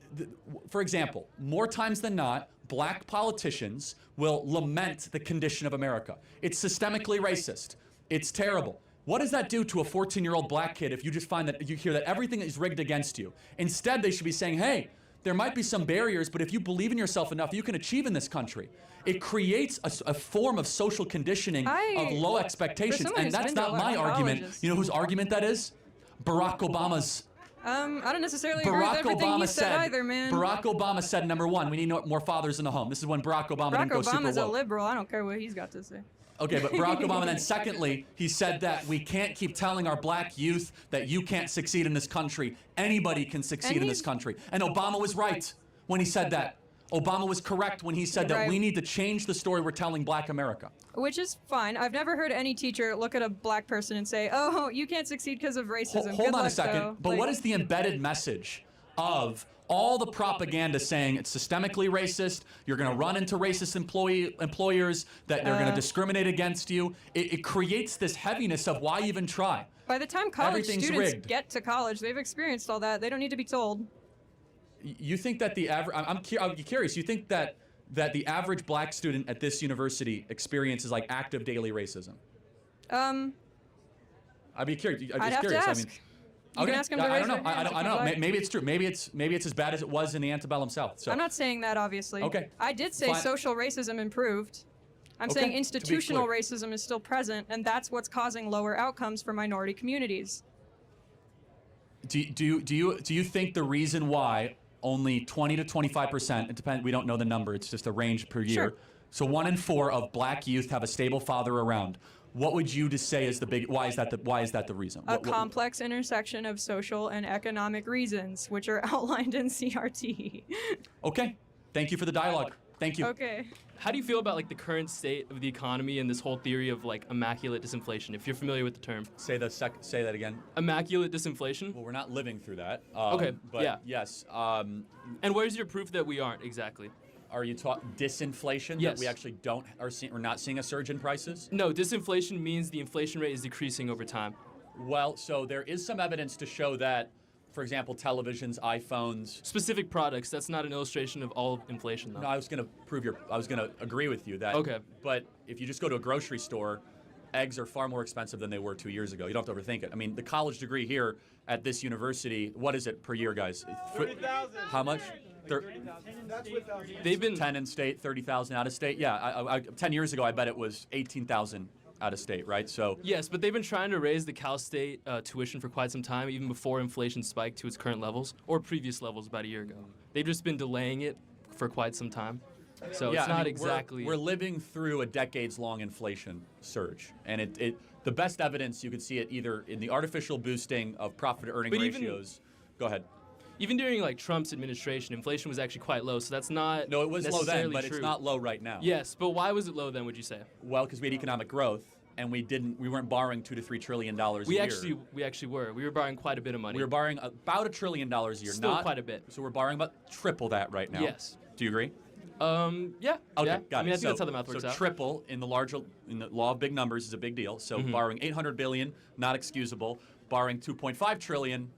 For example, more times than not, black politicians will lament the condition of America. It's systemically racist. It's terrible. What does that do to a 14-year-old black kid if you just find that you hear that everything is rigged against you? Instead, they should be saying, hey, there might be some barriers, but if you believe in yourself enough, you can achieve in this country. It creates a form of social conditioning of low expectations, someone and who's that's been to not a lot my of argument. colleges. You know whose argument that is? Barack Obama's. I don't necessarily agree with Barack everything Obama he said either, man. Barack Obama said, number one, we need more fathers in the home. This is when Barack Obama didn't go super Obama's a woke. liberal. I don't care what he's got to say. Okay, but Barack Obama then secondly, he said that we can't keep telling our black youth that you can't succeed in this country. Anybody can succeed in this country. And Obama was right when he said that. Obama was correct when he said that we need to change the story we're telling Black America. Which is fine. I've never heard any teacher look at a black person and say, oh, you can't succeed because of racism. Hold Good on a luck, second. though. But what is the embedded message of all the propaganda saying it's systemically racist, you're going to run into racist employers, that they're going to discriminate against you? It creates this heaviness of why even try? By the time college Everything's students rigged. get to college, they've experienced all that. They don't need to be told. You think that the average? I'm curious. You think that the average black student at this university experiences like active daily racism? I'd be curious. I'm I'd just have to curious. ask. You can ask them to I raise don't know. their hands I if don't know. you'd like. Maybe it's true. Maybe it's as bad as it was in the antebellum South. So I'm not saying that, obviously. Okay. I did say Fine. social racism improved. I'm Okay, saying to be institutional clear. racism is still present, and that's what's causing lower outcomes for minority communities. Do you think the reason why only 20 to 25%, it depends, we don't know the number, it's just a range per year. Sure. So 1 in 4 of black youth have a stable father around. What would you just say is the big, why is that the reason? A complex intersection of social and economic reasons, which are outlined in CRT. Okay. Thank you for the dialogue. Thank you. Okay. How do you feel about like the current state of the economy and this whole theory of like immaculate disinflation? If you're familiar with the term, Say that again. immaculate disinflation. Well, we're not living through that. Okay, But yeah. yes. And where's your proof that we aren't exactly? Are you talking disinflation? That Yes. we actually we're not seeing a surge in prices? No, disinflation means the inflation rate is decreasing over time. Well, so there is some evidence to show that, for example, televisions, iPhones. Specific products. That's not an illustration of all of inflation, though. No, I was going to agree with you that. Okay. But if you just go to a grocery store, eggs are far more expensive than they were 2 years ago. You don't have to overthink it. I mean, the college degree here at this university, what is it per year, guys? 30,000. How much? They've been 10 in state, 30,000 out of state. Yeah, 10 years ago, I bet it was 18,000 out of state, right? So Yes, but they've been trying to raise the Cal State tuition for quite some time, even before inflation spiked to its current levels or previous levels about a year ago. They've just been delaying it for quite some time. So yeah, it's not I mean, exactly. We're living through a decades-long inflation surge, and the best evidence you could see it either in the artificial boosting of profit-earning But even- ratios. Go ahead. Even during like Trump's administration, inflation was actually quite low, so that's not No, it was low then, necessarily but true. it's not low right now. Yes, but why was it low then? Would you say? Well, because we had economic growth, and we weren't borrowing $2 to $3 trillion a We year. actually were. We were borrowing quite a bit of money. We were borrowing about $1 trillion a year. Still not quite a bit. So we're borrowing about triple that right now. Yes. Do you agree? Yeah. Okay, yeah. got I mean, it. I think that's how the math works so out. triple in the law of big numbers is a big deal. So borrowing $800 billion, not excusable. Borrowing $2.5 trillion,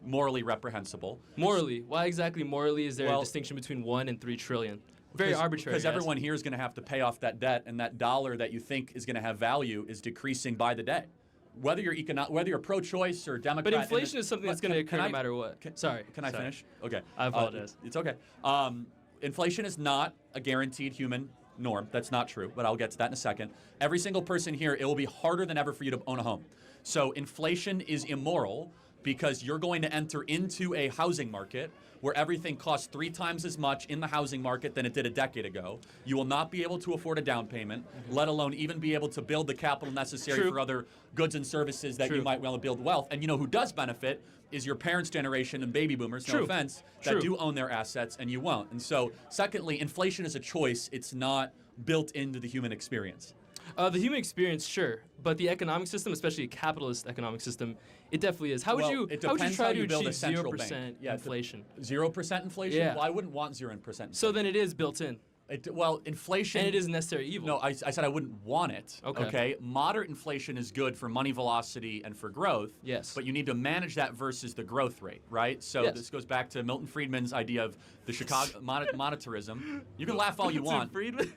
morally reprehensible. Morally, why exactly morally is there Well- a distinction between 1 and 3 trillion? Very arbitrary. Because yes. everyone here is going to have to pay off that debt, and that dollar that you think is going to have value is decreasing by the day. Whether you're pro-choice or Democrat. But inflation is something that's going to occur no matter what. Sorry. Can I finish? Okay. I apologize. It's okay. Inflation is not a guaranteed human norm. That's not true, but I'll get to that in a second. Every single person here, it will be harder than ever for you to own a home. So inflation is immoral because you're going to enter into a housing market where everything costs 3 times as much in the housing market than it did a decade ago. You will not be able to afford a down payment, let alone even be able to build the capital necessary True. for other goods and services that you True. might want to build wealth. And you know who does benefit is your parents' generation and baby boomers, no True. offense, that True. do own their assets and you won't. And so, secondly, inflation is a choice. It's not built into the human experience. The human experience, sure, but the economic system, especially a capitalist economic system, it definitely is. How would Well, you it how would you depends try how to you build a achieve central 0% bank. Yeah, inflation? 0% inflation? Yeah. Well, I wouldn't want 0% inflation. So then it is built in, Well, inflation... and it is a necessary evil. No, I said I wouldn't want it. Okay. Moderate inflation is good for money velocity and for growth. Yes. But you need to manage that versus the growth rate, right? So Yes. this goes back to Milton Friedman's idea of the Chicago monetarism. You can laugh all you want. Friedman?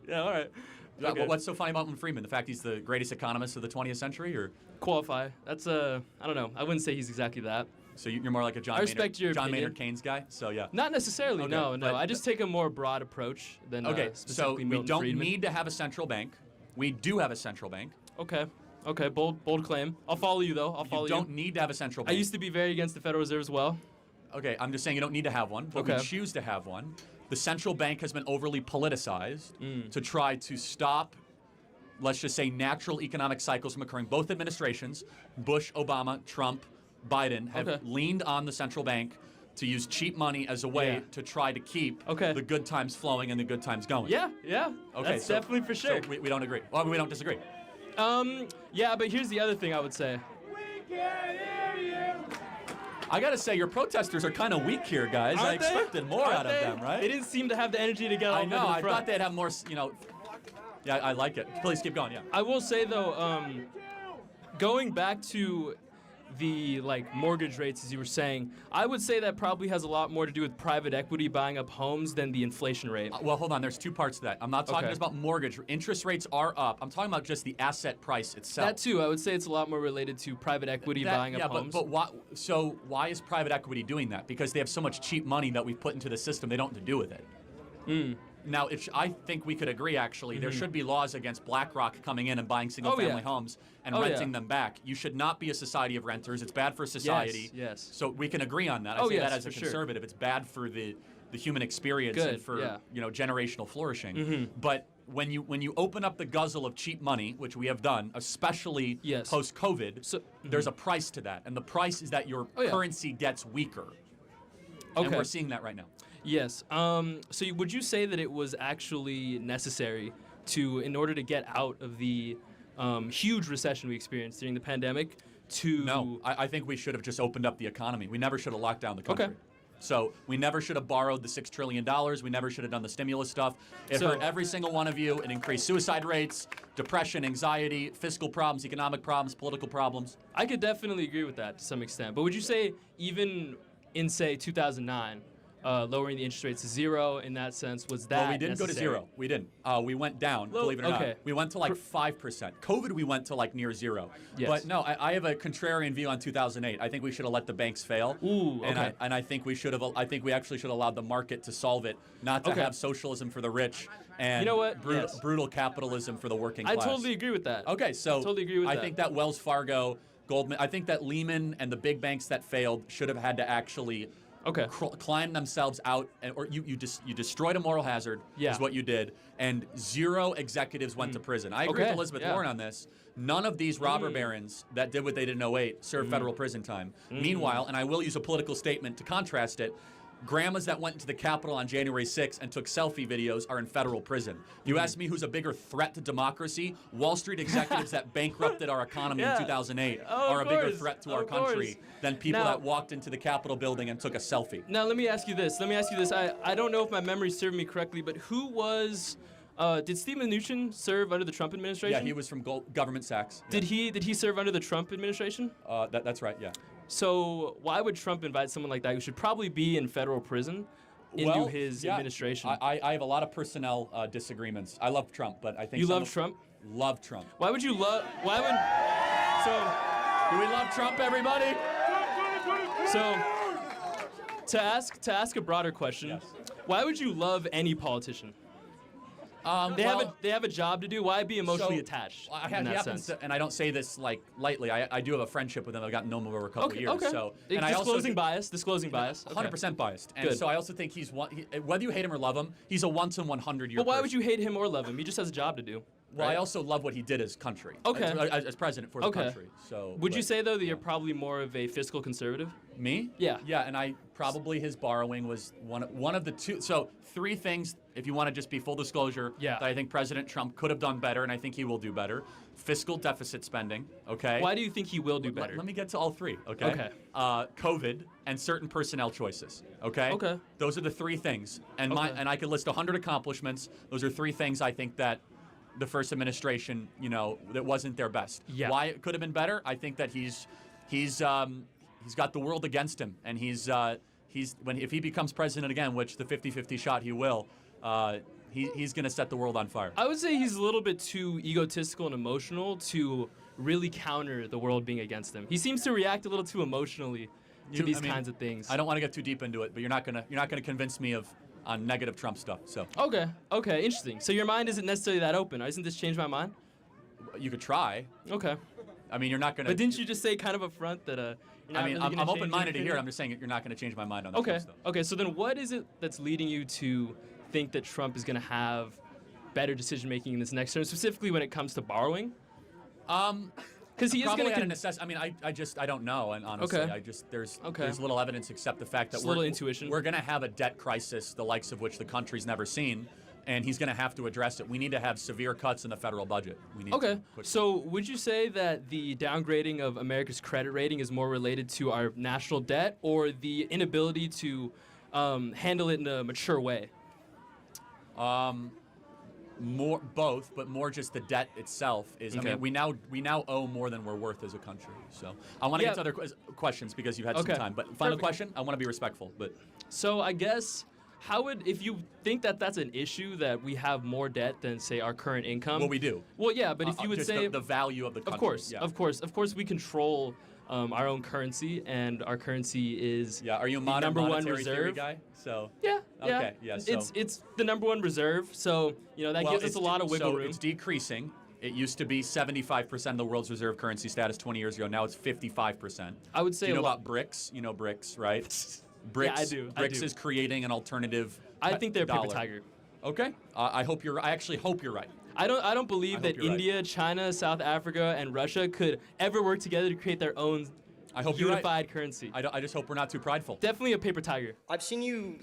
Yeah, all right. Yeah, Okay. What's so funny about Milton Friedman? The fact he's the greatest economist of the 20th century, or Qualify. That's I don't know. I wouldn't say he's exactly that. so you're more like a John I respect your John opinion. Maynard Keynes guy? So yeah. Not necessarily. Okay, No. but- I just take a more broad approach than Okay, so specifically we Milton don't Friedman. need to have a central bank. We do have a central bank. Okay. Okay. Bold claim. I'll follow you though. I'll follow You don't need to have a central I bank. used to be very against the Federal Reserve as well. Okay, I'm just saying you don't need to have one, but we Okay. choose to have one. The central bank has been overly politicized Mm. to try to stop, let's just say, natural economic cycles from occurring. Both administrations, Bush, Obama, Trump, Biden, have Okay. leaned on the central bank to use cheap money as a way Yeah. to try to keep Okay. the good times flowing and the good times going. Yeah. Okay, That's so- definitely for sure. So we don't agree. Well, we don't disagree. Yeah, but here's the other thing I would say. I gotta say, your protesters are kind of weak here, guys. I Aren't they? expected more Aren't out of they? them, right? They didn't seem to have the energy to get all I the way know. to the I front. thought they'd have more, Yeah, I like it. Please keep going, yeah. I will say though, going back to the mortgage rates, as you were saying, I would say that probably has a lot more to do with private equity buying up homes than the inflation rate. Well, hold on. There's 2 parts to that. I'm not talking Okay. just about mortgage. Interest rates are up. I'm talking about just the asset price itself. That too, I would say it's a lot more related to private equity buying up homes. But why is private equity doing that? Because they have so much cheap money that we've put into the system, they don't know what to do with it. Now, I think we could agree, actually, there should be laws against BlackRock coming in and buying single-family homes and renting them back. You should not be a society of renters. It's bad for society. Yes. So we can agree on that. I say yes, that as a for sure. conservative. It's bad for the human experience Good, and for yeah. generational flourishing. But when you open up the guzzle of cheap money, which we have done, especially Yes. post-COVID, So- there's a price to that, and the price is that your yeah. currency gets weaker. Okay. And we're seeing that right now. Yes. So would you say that it was actually necessary in order to get out of the huge recession we experienced during the pandemic, to... No, I think we should have just opened up the economy. We never should have locked down the country. Okay. So we never should have borrowed the $6 trillion. We never should have done the stimulus stuff. It So- hurt every single one of you. It increased suicide rates, depression, anxiety, fiscal problems, economic problems, political problems. I could definitely agree with that to some extent. But would you say even in, say, 2009, lowering the interest rates to 0 in that sense, was that Well, we didn't go to necessary? 0. We didn't. We went down, Well, believe it or not. okay. We went to 5%. COVID, we went to near 0. Yes. But no, I have a contrarian view on 2008. I think we should have let the banks fail. Ooh, And okay. I think we should have. I think we actually should have allowed the market to solve it, not to Okay. have socialism for the rich and You know what? brutal, Yes. brutal capitalism for the working I class. totally agree with that. Okay, so Totally agree with I that. think that Wells Fargo, Goldman, I think that Lehman and the big banks that failed should have had to actually Okay. climb themselves out, or you destroyed a moral hazard, Yeah. is what you did, and 0 executives went to prison. I agree Okay, with Elizabeth yeah. Warren on this. None of these robber barons that did what they did in 08 served federal prison time. Meanwhile, and I will use a political statement to contrast it, grandmas that went into the Capitol on January 6th and took selfie videos are in federal prison. You ask me who's a bigger threat to democracy? Wall Street executives that bankrupted our economy Yeah. in 2008 Oh, are a of bigger course. threat to our Of country course. than people Now- that walked into the Capitol building and took a selfie. Now, let me ask you this. I don't know if my memory served me correctly, but who was... did Steve Mnuchin serve under the Trump administration? Yeah, he was from Government Sachs. Did he serve under the Trump administration? That's right, yeah. So why would Trump invite someone like that who should probably be in federal prison into Well, his yeah, administration? I have a lot of personnel disagreements. I love Trump, but I think You love Trump? Love Trump. Why would you love? Why would? So, Do we love Trump, everybody? so to ask a broader question, Yes. why would you love any politician? They have a job to do. Why be emotionally attached? In that sense? And I don't say this like lightly. I do have a friendship with him. I've gotten to know him over a couple of years. Okay. So, and I also Disclosing bias. Disclosing bias. 100% biased. And Good. so I also think whether you hate him or love him, he's a once in 100 year. But why would you hate him or love him? He just has a job to do. Well, right? I also love what he did as country. Okay. As president for the country. So. Would you but- say though that you're probably more of a fiscal conservative? Me? Yeah. Yeah, and I probably his borrowing was one of the two. So 3 things, if you want to just be full disclosure, Yeah. that I think President Trump could have done better, and I think he will do better. Fiscal deficit spending. Okay. Why do you think he will do better? Let me get to all 3. Okay. Okay. COVID and certain personnel choices. Okay. Okay. Those are the 3 things, and Okay. I could list 100 accomplishments. Those are 3 things I think that the first administration, that wasn't their best. Yeah. Why it could have been better? I think that he's got the world against him, and if he becomes president again, which the 50-50 shot he will, he's going to set the world on fire. I would say he's a little bit too egotistical and emotional to really counter the world being against him. He seems to react a little too emotionally to these kinds of things. I don't want to get too deep into it, but you're not gonna convince me on negative Trump stuff. So Okay, interesting. So your mind isn't necessarily that open. Isn't this changed my mind? you could try. Okay. I mean, you're not gonna. But didn't you just say kind of up front that you're not really gonna I'm change your open-minded to hear. opinion? I'm just saying you're not going to change my mind on that Okay. stuff. Okay. So then, what is it that's leading you to think that Trump is going to have better decision making in this next term, specifically when it comes to borrowing? Because he is Probably going at to. a necessity. I mean, I don't know, and honestly, Okay. there's Okay. there's little evidence except the fact that Just a little intuition. we're going to have a debt crisis, the likes of which the country's never seen, and he's going to have to address it. We need to have severe cuts in the federal budget. We need Okay. to quickly. So would you say that the downgrading of America's credit rating is more related to our national debt or the inability to handle it in a mature way? More both, but more just the debt itself is. Okay. I mean, we now owe more than we're worth as a country. So I want to get to other questions because you had Okay. some time. But final Perfect. question. I want to be respectful, but So I guess if you think that that's an issue that we have more debt than say our current income? well, we do. Well, yeah, but if you would just say the value of the country. Of course, Yeah. of course, we control our own currency, and our currency is Yeah. Are you a the modern number one monetary theory reserve. guy? So. Yeah. Okay, yeah, so- It's the number one reserve, so that gives us a lot of wiggle so room. it's decreasing. It used to be 75% of the world's reserve currency status 20 years ago. Now it's 55%. I would say Do you a know lot. about BRICS? You know BRICS, right? BRICS. Yeah, I do. BRICS is creating an alternative. I think they're a paper dollar. tiger. Okay. I actually hope you're right. I don't believe I that hope you're right. India, China, South Africa, and Russia could ever work together to create their own I hope you're unified right. currency. I just hope we're not too prideful. Definitely a paper tiger. I've seen you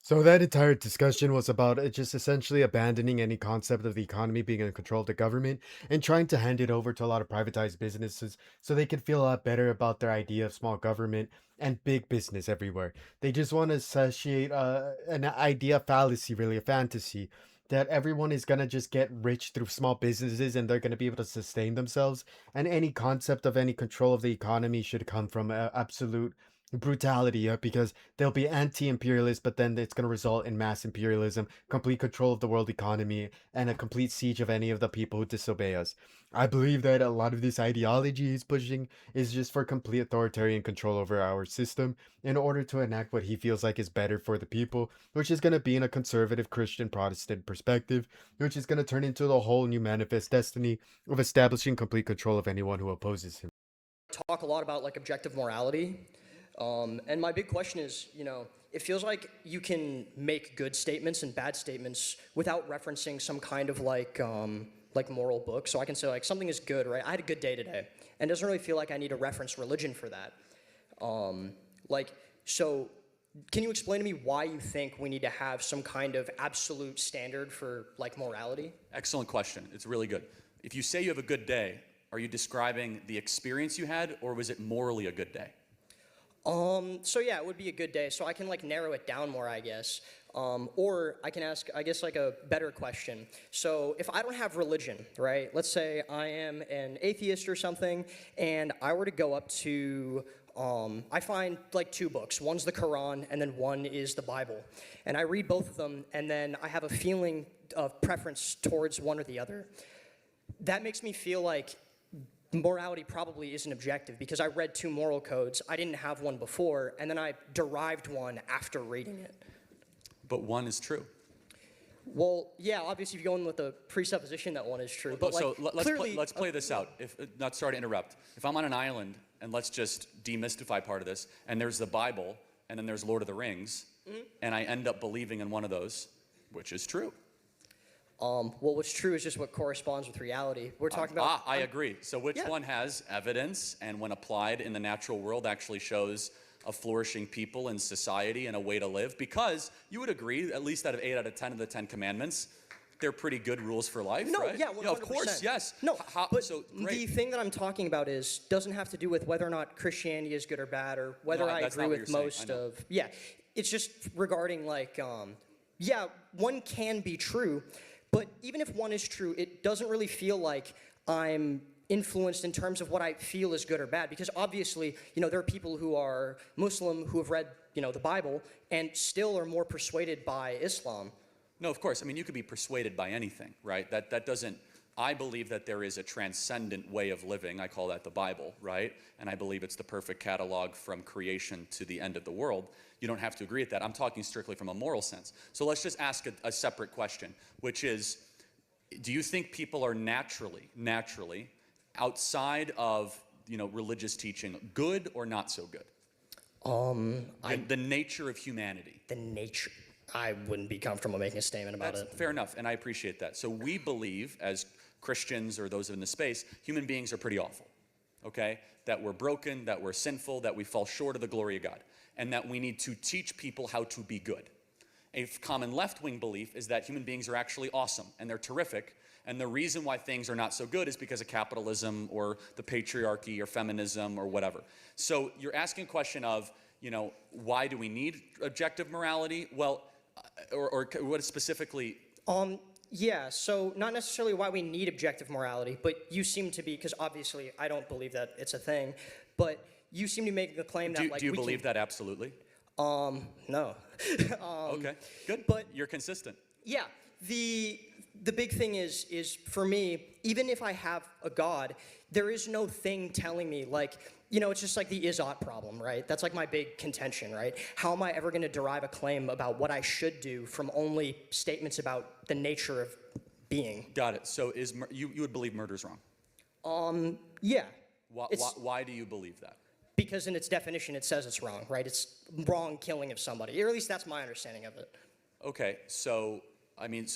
So that entire discussion was about just essentially abandoning any concept of the economy being in control of the government and trying to hand it over to a lot of privatized businesses so they could feel a lot better about their idea of small government and big business everywhere. They just want to satiate an idea fallacy, really a fantasy, that everyone is going to just get rich through small businesses and they're going to be able to sustain themselves. And any concept of any control of the economy should come from absolute brutality, because they'll be anti-imperialist, but then it's going to result in mass imperialism, complete control of the world economy, and a complete siege of any of the people who disobey us. I believe that a lot of this ideology he's pushing is just for complete authoritarian control over our system in order to enact what he feels like is better for the people, which is going to be in a conservative Christian Protestant perspective, which is going to turn into the whole new manifest destiny of establishing complete control of anyone who opposes him. talk a lot about objective morality. And my big question is, it feels like you can make good statements and bad statements without referencing some kind of moral book. So I can say something is good, right? I had a good day today, and it doesn't really feel like I need to reference religion for that. So can you explain to me why you think we need to have some kind of absolute standard for morality? Excellent question. It's really good. If you say you have a good day, are you describing the experience you had, or was it morally a good day? So yeah, it would be a good day. So I can narrow it down more, I guess. Or I can ask, I guess, a better question. So if I don't have religion, right? Let's say I am an atheist or something, and I were to go up to I find like two books. One's the Quran, and then one is the Bible. And I read both of them, and then I have a feeling of preference towards one or the other. That makes me feel like morality probably isn't objective, because I read two moral codes. I didn't have one before, and then I derived one after reading it. But one is true. Well, yeah, obviously if you go in with the presupposition that one is true, but So like, let's play this out. If not, sorry to interrupt. If I'm on an island, and let's just demystify part of this, and there's the Bible, and then there's Lord of the Rings, and I end up believing in one of those, which is true? well, what's true is just what corresponds with reality. We're talking about. I agree. So which Yeah. one has evidence, and when applied in the natural world, actually shows a flourishing people and society and a way to live? Because you would agree, at least out of 8 out of 10 of the 10 commandments, they're pretty good rules for life, No, right? yeah, 100%. Of course, yes. No, but so the great. thing that I'm talking about doesn't have to do with whether or not Christianity is good or bad, or whether No, I that's agree not what with you're saying. most I know. of. Yeah, it's just regarding like, yeah, one can be true, but even if one is true, it doesn't really feel like I'm influenced in terms of what I feel is good or bad, because obviously, there are people who are Muslim who have read, the Bible and still are more persuaded by Islam. No, of course. I mean, you could be persuaded by anything, right? That doesn't. I believe that there is a transcendent way of living. I call that the Bible, right? And I believe it's the perfect catalog from creation to the end of the world. You don't have to agree with that. I'm talking strictly from a moral sense. So let's just ask a separate question, which is, do you think people are naturally, outside of religious teaching, good or not so good? The nature of humanity. The nature. I wouldn't be comfortable making a statement about That's it. fair enough, and I appreciate that. So we believe, as Christians or those in the space, human beings are pretty awful, okay? That we're broken, that we're sinful, that we fall short of the glory of God, and that we need to teach people how to be good. A common left-wing belief is that human beings are actually awesome, and they're terrific, and the reason why things are not so good is because of capitalism or the patriarchy or feminism or whatever. So you're asking a question of, why do we need objective morality? Well, or what specifically? Yeah, so not necessarily why we need objective morality, but you seem to be, because obviously I don't believe that it's a thing, but you seem to make the claim that Do you believe that absolutely? No. Okay, good. But you're consistent. yeah, the big thing is for me, even if I have a God, there is no thing telling me, like, it's just like the is-ought problem, right? That's like my big contention, right? How am I ever going to derive a claim about what I should do from only statements about the nature of being? Got it. So you would believe murder's wrong? Yeah. Why do you believe that? Because in its definition, it says it's wrong, right? It's wrong killing of somebody, or at least that's my understanding of it. Okay, so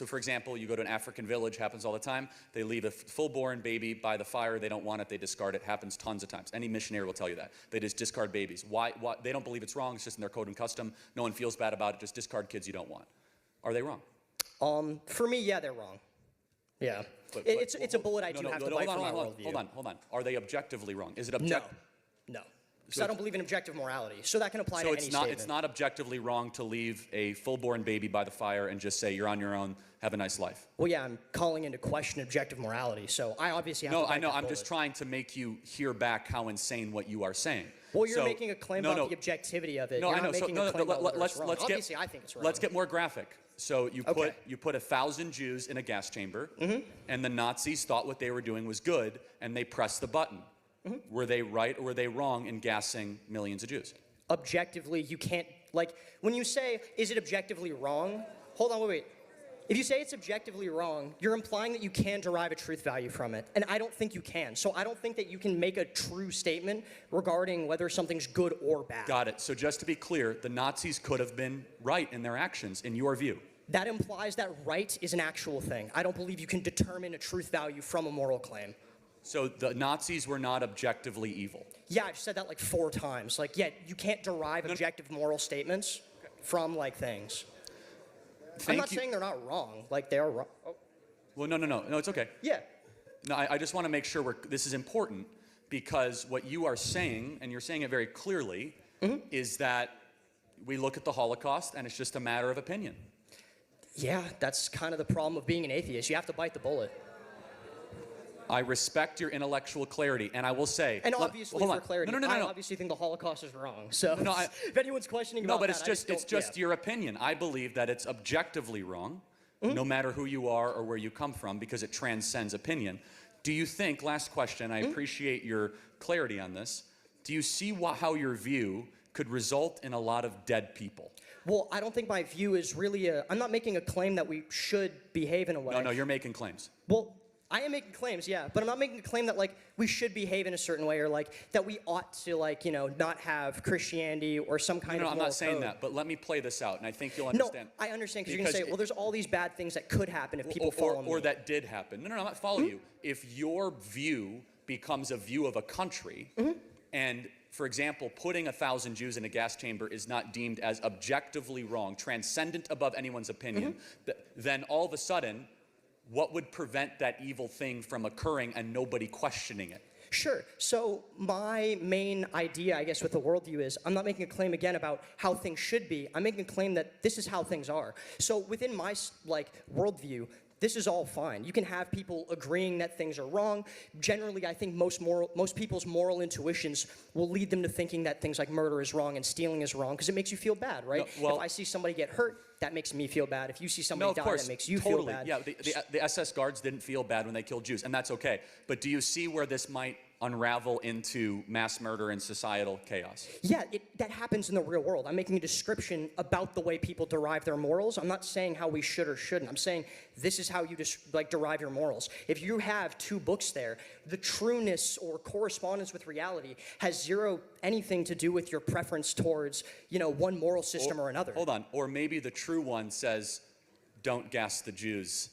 for example, you go to an African village, happens all the time. They leave a full-born baby by the fire. They don't want it. They discard it. Happens tons of times. Any missionary will tell you that. They just discard babies. Why? They don't believe it's wrong. It's just in their code and custom. No one feels bad about it. Just discard kids you don't want. Are they wrong? For me, yeah, they're wrong. Yeah. It's a bullet I do have to bite for my worldview. Hold on. Are they objectively wrong? Is it objective? No. Because I don't believe in objective morality. So that can apply to any statement. So it's not objectively wrong to leave a full-born baby by the fire and just say, you're on your own, have a nice life. Well, yeah, I'm calling into question objective morality, so I obviously have to bite I know. that I'm bullet. just trying to make you hear back how insane what you are saying. Well, you're making a claim about the objectivity of it. No, You're I know. not making a claim about whether it's wrong. Obviously, I think it's wrong. Let's get more graphic. So you put 1,000 Jews in a gas chamber, and the Nazis thought what they were doing was good, and they pressed the button. Were they right or were they wrong in gassing millions of Jews? Objectively, you can't, like, when you say, is it objectively wrong? Hold on, wait. If you say it's objectively wrong, you're implying that you can derive a truth value from it, and I don't think you can. So I don't think that you can make a true statement regarding whether something's good or bad. Got it. So just to be clear, the Nazis could have been right in their actions, in your view. That implies that right is an actual thing. I don't believe you can determine a truth value from a moral claim. So the Nazis were not objectively evil. Yeah, I've said that like 4 times. Like, yeah, you can't derive objective moral statements from, like, things. I'm not saying they're not wrong. Like, they are wrong. Oh. Well, no, it's okay. Yeah. No, I just want to make sure this is important, because what you are saying, and you're saying it very clearly, is that we look at the Holocaust and it's just a matter of opinion. Yeah, that's kind of the problem of being an atheist. You have to bite the bullet. I respect your intellectual clarity, and I will say. And obviously, hold for on. clarity, No. I obviously think the Holocaust is wrong. So No, if anyone's questioning No, about but that, it's just your opinion. I believe that it's objectively wrong, no matter who you are or where you come from, because it transcends opinion. Do you think, last question, I appreciate your clarity on this, do you see how your view could result in a lot of dead people? Well, I don't think my view is really I'm not making a claim that we should behave in a way. No, you're making claims. Well, I am making claims, yeah, but I'm not making a claim that like we should behave in a certain way or like that we ought to like not have Christianity or some kind of No, I'm moral not saying code. that, but let me play this out, and I think you'll No, understand. I understand because you're gonna say, well, there's all these bad things that could happen if people follow me. Or that did happen. No, I'm not following you. If your view becomes a view of a country, and for example, putting 1,000 Jews in a gas chamber is not deemed as objectively wrong, transcendent above anyone's opinion, then all of a sudden, what would prevent that evil thing from occurring and nobody questioning it? Sure. So my main idea, I guess, with the worldview is I'm not making a claim again about how things should be. I'm making a claim that this is how things are. So within my worldview, this is all fine. You can have people agreeing that things are wrong. Generally, I think most people's moral intuitions will lead them to thinking that things like murder is wrong and stealing is wrong because it makes you feel bad, right? No, well, if I see somebody get hurt, that makes me feel bad. If you see no, somebody of die, course, that makes you totally. feel bad. Yeah, the SS guards didn't feel bad when they killed Jews, and that's okay. But do you see where this might unravel into mass murder and societal chaos? Yeah, that happens in the real world. I'm making a description about the way people derive their morals. I'm not saying how we should or shouldn't. I'm saying this is how you derive your morals. If you have two books there, the trueness or correspondence with reality has anything to do with your preference towards, one moral system or another. Hold on. Or maybe the true one says, don't gas the Jews.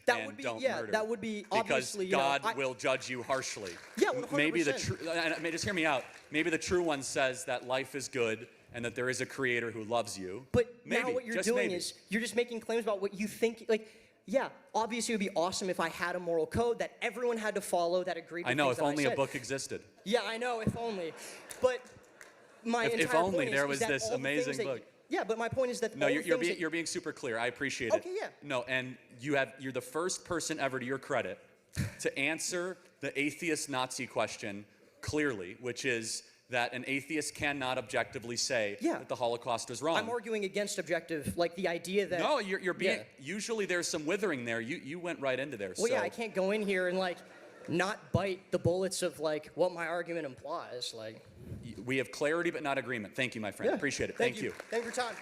That would be, murder, that would be obviously, because God will judge you harshly. Yeah, 100%. Maybe just hear me out. Maybe the true one says that life is good and that there is a creator who loves you. But maybe, now what you're doing is you're just making claims about what you think. Yeah, obviously it would be awesome if I had a moral code that everyone had to follow that agreed with I know, things if that only I a said. book existed. Yeah, I know, if only. But my entire If only point there is was that this all the things amazing book. Yeah, but my point is that No, all the things that you're being super clear. I appreciate it. Okay, yeah. No, and you're the first person ever, to your credit, to answer the atheist Nazi question clearly, which is that an atheist cannot objectively say that the Holocaust is wrong. I'm arguing against objective, the idea that... No, you're being... Usually there's some withering there. You went right into there. Well, yeah, I can't go in here and, not bite the bullets of, what my argument implies, We have clarity but not agreement. Thank you, my friend. Yeah. Appreciate it. Thank Thank you. Thank you for your time.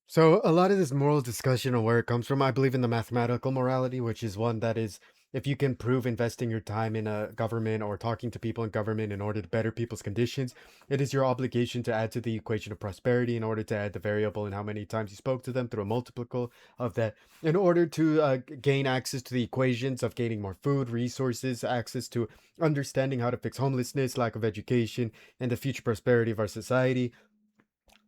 So a lot of this moral discussion and where it comes from, I believe in the mathematical morality, which is one that is, if you can prove investing your time in a government or talking to people in government in order to better people's conditions, it is your obligation to add to the equation of prosperity in order to add the variable in how many times you spoke to them through a multiple of that, in order to gain access to the equations of gaining more food, resources, access to understanding how to fix homelessness, lack of education, and the future prosperity of our society.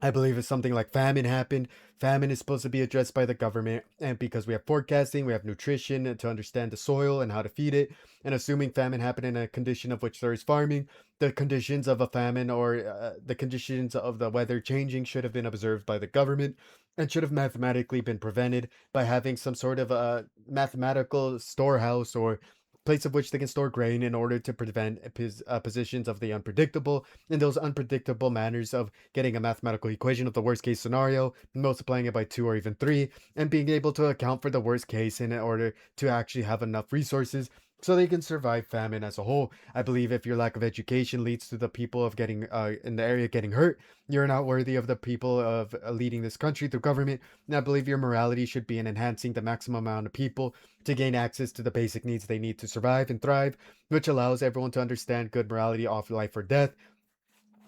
I believe if something like famine happened, famine is supposed to be addressed by the government, and because we have forecasting, we have nutrition to understand the soil and how to feed it, and assuming famine happened in a condition of which there is farming, the conditions of a famine or the conditions of the weather changing should have been observed by the government and should have mathematically been prevented by having some sort of a mathematical storehouse or place of which they can store grain in order to prevent positions of the unpredictable, in those unpredictable manners of getting a mathematical equation of the worst case scenario, multiplying it by 2 or even 3, and being able to account for the worst case in order to actually have enough resources so they can survive famine as a whole. I believe if your lack of education leads to the people of getting in the area getting hurt, you're not worthy of the people of leading this country through government. And I believe your morality should be in enhancing the maximum amount of people to gain access to the basic needs they need to survive and thrive, which allows everyone to understand good morality of life or death,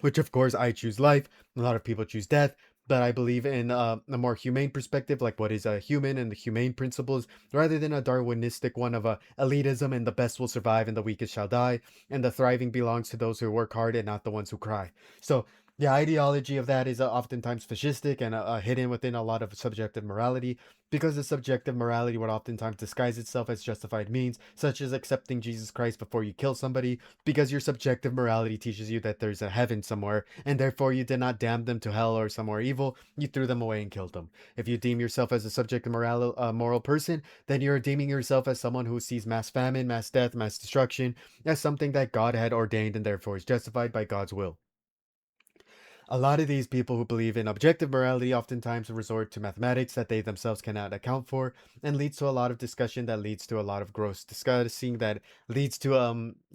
which of course I choose life. A lot of people choose death. But I believe in a more humane perspective, like what is a human and the humane principles, rather than a Darwinistic one of elitism and the best will survive and the weakest shall die, and the thriving belongs to those who work hard and not the ones who cry. So the ideology of that is oftentimes fascistic and hidden within a lot of subjective morality. because the subjective morality would oftentimes disguise itself as justified means, such as accepting Jesus Christ before you kill somebody, because your subjective morality teaches you that there's a heaven somewhere, and therefore you did not damn them to hell or somewhere evil, you threw them away and killed them. If you deem yourself as a subjective moral person, then you're deeming yourself as someone who sees mass famine, mass death, mass destruction as something that God had ordained and therefore is justified by God's will. A lot of these people who believe in objective morality oftentimes resort to mathematics that they themselves cannot account for, and leads to a lot of discussion that leads to a lot of gross discussing that leads to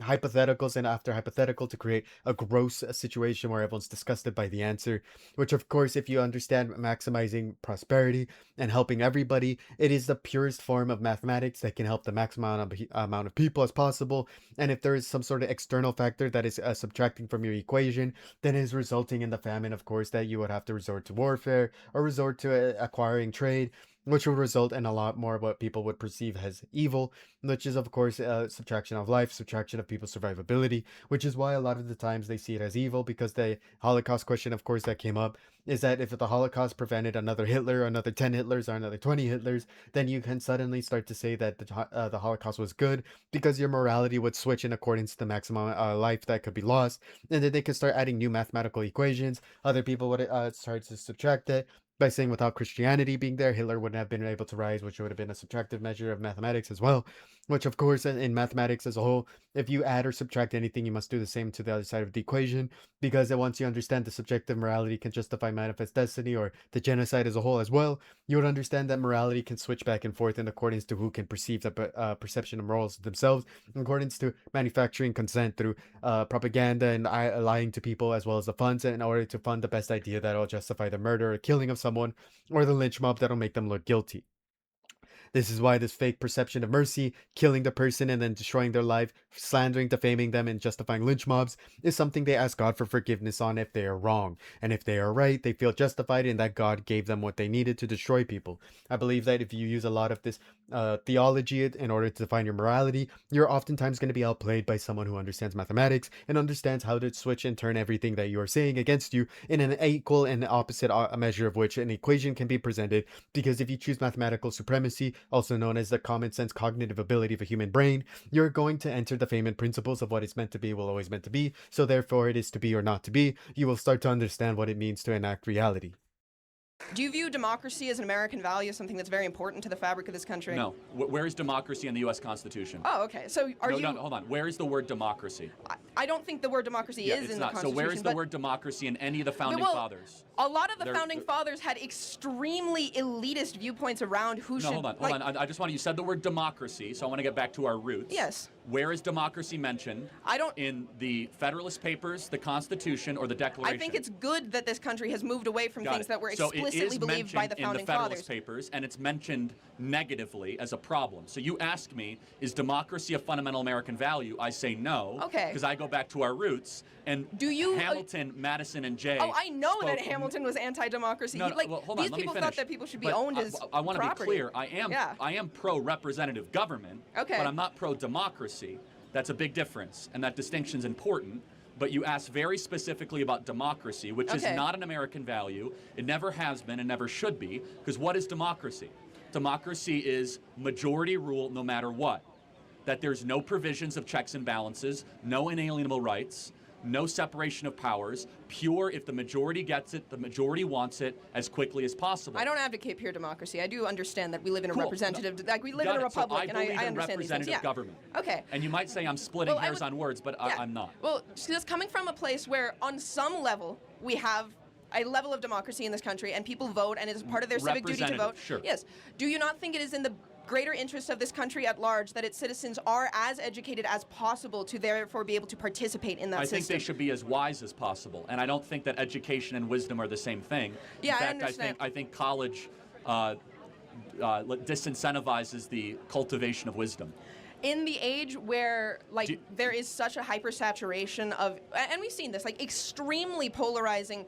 hypotheticals and after hypothetical to create a gross situation where everyone's disgusted by the answer, which of course if you understand maximizing prosperity and helping everybody, it is the purest form of mathematics that can help the maximum amount of people as possible. And if there is some sort of external factor that is subtracting from your equation, then is resulting in the famine, of course, that you would have to resort to warfare or resort to acquiring trade, which would result in a lot more of what people would perceive as evil, which is, of course, subtraction of life, subtraction of people's survivability, which is why a lot of the times they see it as evil, because the Holocaust question, of course, that came up is that if the Holocaust prevented another Hitler, another 10 Hitlers, or another 20 Hitlers, then you can suddenly start to say that the Holocaust was good because your morality would switch in accordance to the maximum life that could be lost, and then they could start adding new mathematical equations. Other people would start to subtract it by saying without Christianity being there, Hitler wouldn't have been able to rise, which would have been a subtractive measure of mathematics as well. Which, of course, in mathematics as a whole, if you add or subtract anything, you must do the same to the other side of the equation, because once you understand the subjective morality can justify manifest destiny or the genocide as a whole as well, you would understand that morality can switch back and forth in accordance to who can perceive the perception of morals themselves, in accordance to manufacturing consent through propaganda and lying to people, as well as the funds in order to fund the best idea that'll justify the murder or killing of someone, or the lynch mob that'll make them look guilty. This is why this fake perception of mercy, killing the person and then destroying their life, slandering, defaming them, and justifying lynch mobs is something they ask God for forgiveness on if they are wrong. And if they are right, they feel justified in that God gave them what they needed to destroy people. I believe that if you use a lot of this theology in order to define your morality, you're oftentimes going to be outplayed by someone who understands mathematics and understands how to switch and turn everything that you are saying against you in an equal and opposite measure of which an equation can be presented. Because if you choose mathematical supremacy, also known as the common sense cognitive ability of a human brain, you're going to enter the Feynman principles of what is meant to be will always meant to be, so therefore it is to be or not to be. You will start to understand what it means to enact reality. Do you view democracy as an American value, something that's very important to the fabric of this country? No. Where is democracy in the U.S. Constitution? Oh, okay. So are no, you... No, hold on. Where is the word democracy? I don't think the word democracy is in the Constitution. So where is the word democracy in any of the founding fathers? A lot of the founding fathers had extremely elitist viewpoints around who should... Hold on. I just want to... You said the word democracy, so I want to get back to our roots. Yes. Where is democracy mentioned? In the Federalist Papers, the Constitution, or the Declaration? I think it's good that this country has moved away from things that were explicitly believed by the founding in the Federalist fathers. Papers, and it's mentioned negatively as a problem. So you asked me, is democracy a fundamental American value? I say no. Okay. Because I go back to our roots. And Hamilton, Madison, and Jay... Oh, I know that Hamilton was anti-democracy. Hold on, these people thought that people should be owned as I want to be property. clear. I am pro-representative government, but I'm not pro-democracy. That's a big difference, and that distinction's important. But you asked very specifically about democracy, which is not an American value. It never has been and never should be, because what is democracy? Democracy is majority rule no matter what. That there's no provisions of checks and balances, no inalienable rights, no separation of powers, pure if the majority gets it, the majority wants it as quickly as possible. I don't advocate pure democracy. I do understand that we live in a representative, we live in a republic, and I understand these things. representative government. Okay. And you might say I'm splitting hairs on words, but I'm not. Well, just coming from a place where on some level we have a level of democracy in this country and people vote and it is part of their civic duty to vote. Sure. Yes. Do you not think it is in the greater interest of this country at large that its citizens are as educated as possible to therefore be able to participate in that system? I think they should be as wise as possible, and I don't think that education and wisdom are the same thing. Yeah, in fact, I understand. I think college disincentivizes the cultivation of wisdom. In the age where there is such a hypersaturation of, and we've seen this, extremely polarizing,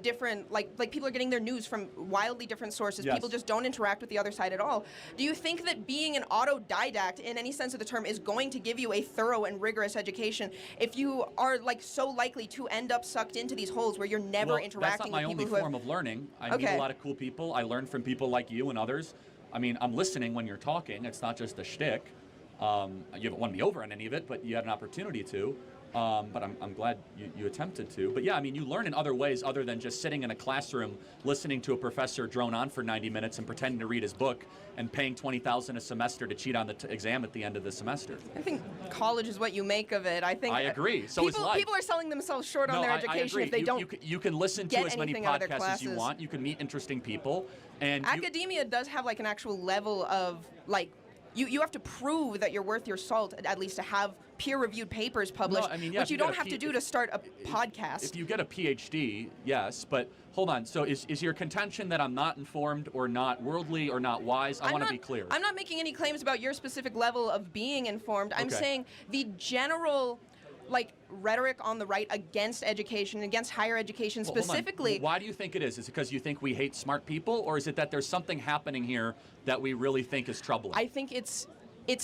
different, people are getting their news from wildly different sources. Yes. People just don't interact with the other side at all. Do you think that being an autodidact in any sense of the term is going to give you a thorough and rigorous education if you are so likely to end up sucked into these holes where you're never interacting with people who that's not my only form of learning. I meet a lot of cool people. I learn from people like you and others. I mean, I'm listening when you're talking. It's not just a shtick. You haven't won me over on any of it, but you had an opportunity to. But I'm glad you attempted to. But yeah, I mean, you learn in other ways other than just sitting in a classroom listening to a professor drone on for 90 minutes and pretending to read his book and paying $20,000 a semester to cheat on the exam at the end of the semester. I think college is what you make of it. I think I agree. So people, is life. people are selling themselves short on their education I agree. if they don't. You can listen to get as many anything out of their podcasts as you classes. want. You can meet interesting people, and Academia does have like an actual level of like. You have to prove that you're worth your salt, at least to have peer-reviewed papers published, No, I mean, yeah, which if you you don't get a have to do to start a podcast. If you get a PhD, yes, but hold on. So is your contention that I'm not informed or not worldly or not wise? I want to be clear. I'm not making any claims about your specific level of being informed. I'm Okay. saying the general like rhetoric on the right against education, against higher education Well, hold on. specifically. Why do you think it is? Is it because you think we hate smart people, or is it that there's something happening here that we really think is troubling? I think it's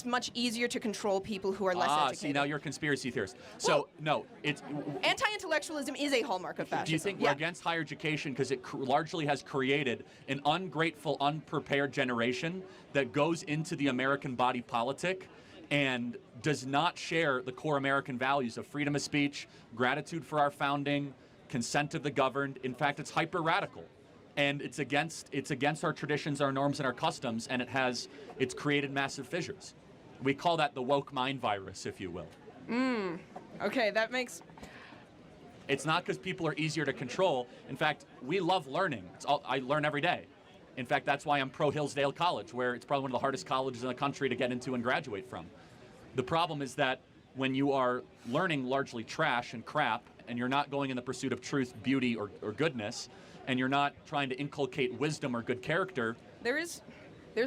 much easier to control people who are less educated. See, now you're a conspiracy theorist. So, no, it's... Anti-intellectualism is a hallmark of fascism. Do you think we're against higher education because it largely has created an ungrateful, unprepared generation that goes into the American body politic and does not share the core American values of freedom of speech, gratitude for our founding, consent of the governed? In fact, it's hyper-radical. And it's against our traditions, our norms, and our customs, and it's created massive fissures. We call that the woke mind virus, if you will. Okay, that makes... It's not because people are easier to control. In fact, we love learning. I learn every day. In fact, that's why I'm pro Hillsdale College, where it's probably one of the hardest colleges in the country to get into and graduate from. The problem is that when you are learning largely trash and crap, and you're not going in the pursuit of truth, beauty, or goodness, and you're not trying to inculcate wisdom or good character. There's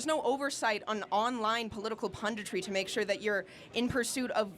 no oversight on online political punditry to make sure that you're in pursuit of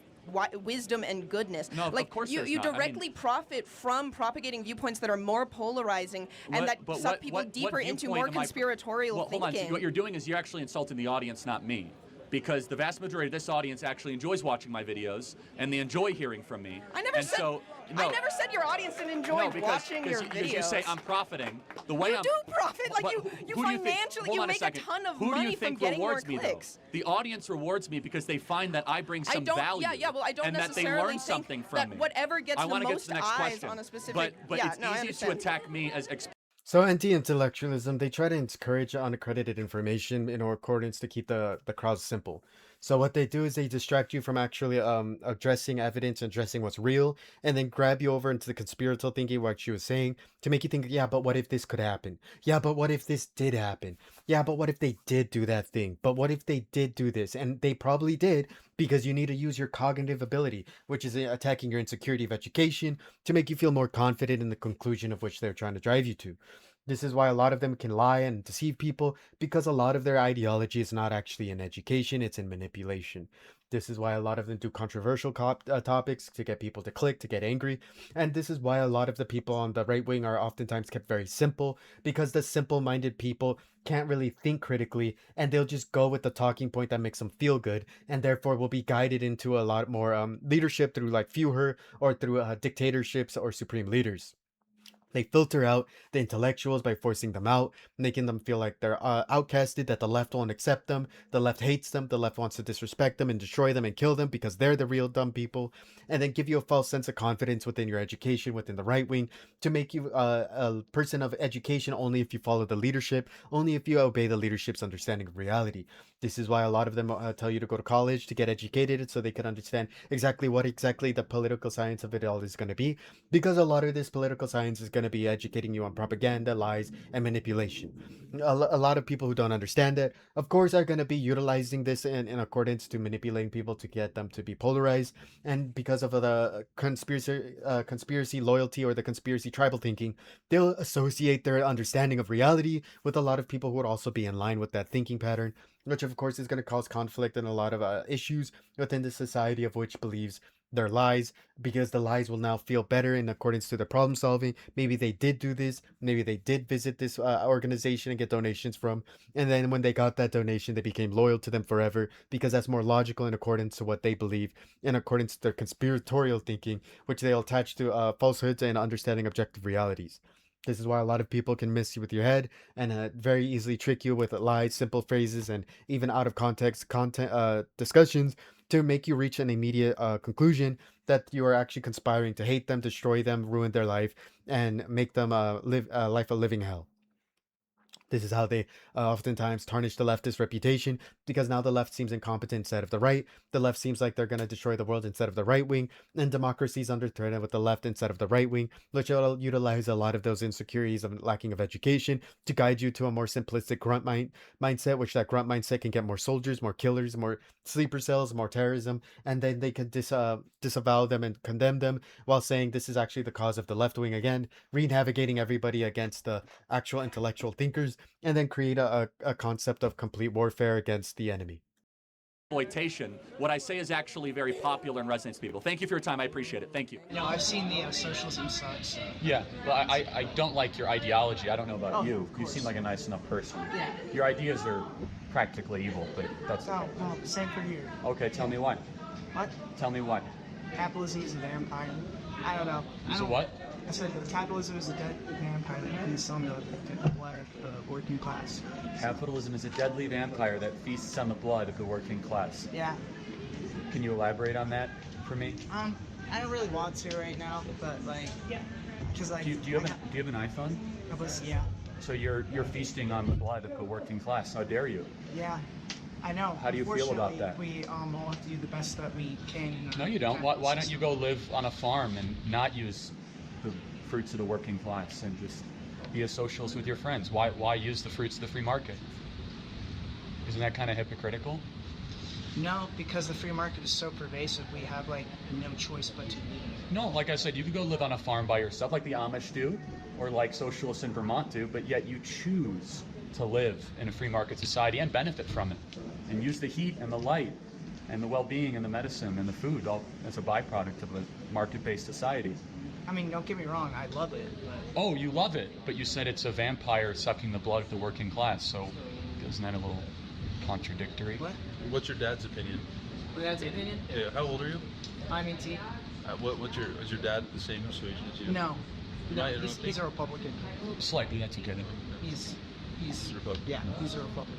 wisdom and goodness. No, like of course you there's not. directly profit from propagating viewpoints that are more polarizing and that suck people deeper into more conspiratorial thinking. Hold on. So what you're doing is you're actually insulting the audience, not me. Because the vast majority of this audience actually enjoys watching my videos, and they enjoy hearing from me. I never said your audience didn't enjoy watching your videos. Because you say I'm profiting. The way you do profit, like you financially, you make a ton of money from getting more clicks. The audience rewards me because they find that I bring some value. Well, I don't and that they necessarily learn something think from that me. whatever gets the most eyes question. on a specific. But it's easy to attack me as. So anti-intellectualism, they try to encourage unaccredited information in accordance to keep the crowd simple. So what they do is they distract you from actually addressing evidence and addressing what's real, and then grab you over into the conspiratorial thinking, what she was saying, to make you think, yeah, but what if this could happen? Yeah, but what if this did happen? Yeah, but what if they did do that thing? But what if they did do this? And they probably did, because you need to use your cognitive ability, which is attacking your insecurity of education, to make you feel more confident in the conclusion of which they're trying to drive you to. This is why a lot of them can lie and deceive people, because a lot of their ideology is not actually in education, it's in manipulation. This is why a lot of them do controversial topics to get people to click, to get angry. And this is why a lot of the people on the right wing are oftentimes kept very simple, because the simple-minded people can't really think critically, and they'll just go with the talking point that makes them feel good, and therefore will be guided into a lot more leadership through like Führer or through dictatorships or supreme leaders. They filter out the intellectuals by forcing them out, making them feel like they're outcasted, that the left won't accept them, the left hates them, the left wants to disrespect them and destroy them and kill them because they're the real dumb people, and then give you a false sense of confidence within your education, within the right wing, to make you a person of education only if you follow the leadership, only if you obey the leadership's understanding of reality. This is why a lot of them tell you to go to college to get educated so they can understand exactly what the political science of it all is going to be, because a lot of this political science is going to be educating you on propaganda, lies, and manipulation. A lot of people who don't understand it, of course, are going to be utilizing this in accordance to manipulating people to get them to be polarized, and because of the conspiracy loyalty or the conspiracy tribal thinking, they'll associate their understanding of reality with a lot of people who would also be in line with that thinking pattern, which of course is going to cause conflict and a lot of issues within the society of which believes their lies, because the lies will now feel better in accordance to the problem solving. Maybe they did do this, maybe they did visit this organization and get donations from, and then when they got that donation they became loyal to them forever, because that's more logical in accordance to what they believe, in accordance to their conspiratorial thinking, which they'll attach to falsehoods and understanding objective realities. This is why a lot of people can miss you with your head and very easily trick you with lies, simple phrases, and even out of context content discussions to make you reach an immediate conclusion that you are actually conspiring to hate them, destroy them, ruin their life, and make them live a life of living hell. This is how they oftentimes tarnish the leftist reputation because now the left seems incompetent instead of the right. The left seems like they're going to destroy the world instead of the right wing, and democracy is under threat with the left instead of the right wing, which will utilize a lot of those insecurities of lacking of education to guide you to a more simplistic mindset, which that grunt mindset can get more soldiers, more killers, more sleeper cells, more terrorism, and then they can disavow them and condemn them while saying this is actually the cause of the left wing again, re-navigating everybody against the actual intellectual thinkers, and then create a concept of complete warfare against the enemy. Exploitation, what I say is actually very popular and resonates with people. Thank you for your time. I appreciate it. Thank you. No, I've seen the socialism side. So. Yeah, well, I don't like your ideology. I don't know about you. You seem like a nice enough person. Yeah. Your ideas are practically evil, but that's... No, same for you. Okay, tell me why. What? Tell me why. Capitalism is a vampire. I don't know. Is it what? I said that capitalism is a dead vampire that feasts on the blood of the working class. Capitalism is a deadly vampire that feasts on the blood of the working class. Yeah. Can you elaborate on that for me? I don't really want to right now, but like, because like. Do you have an iPhone? Yeah. So you're feasting on the blood of the working class. How dare you? Yeah. I know. How do you feel about that? We all have to do the best that we can. No, you don't. Why don't you go live on a farm and not use the fruits of the working class and just be a socialist with your friends? Why use the fruits of the free market? Isn't that kind of hypocritical? No, because the free market is so pervasive, we have like no choice but to leave. No, like I said, you could go live on a farm by yourself, like the Amish do, or like socialists in Vermont do, but yet you choose to live in a free market society and benefit from it, and use the heat and the light and the well-being and the medicine and the food all as a byproduct of a market-based society. I mean, don't get me wrong, I love it. But... Oh, you love it, but you said it's a vampire sucking the blood of the working class, so isn't that a little contradictory? What? What's your dad's opinion? My dad's opinion? Yeah, how old are you? I'm 18. Is your dad the same persuasion as you? No. He's a Republican. Slightly, that's okay. He's Republican. Yeah, he's a Republican.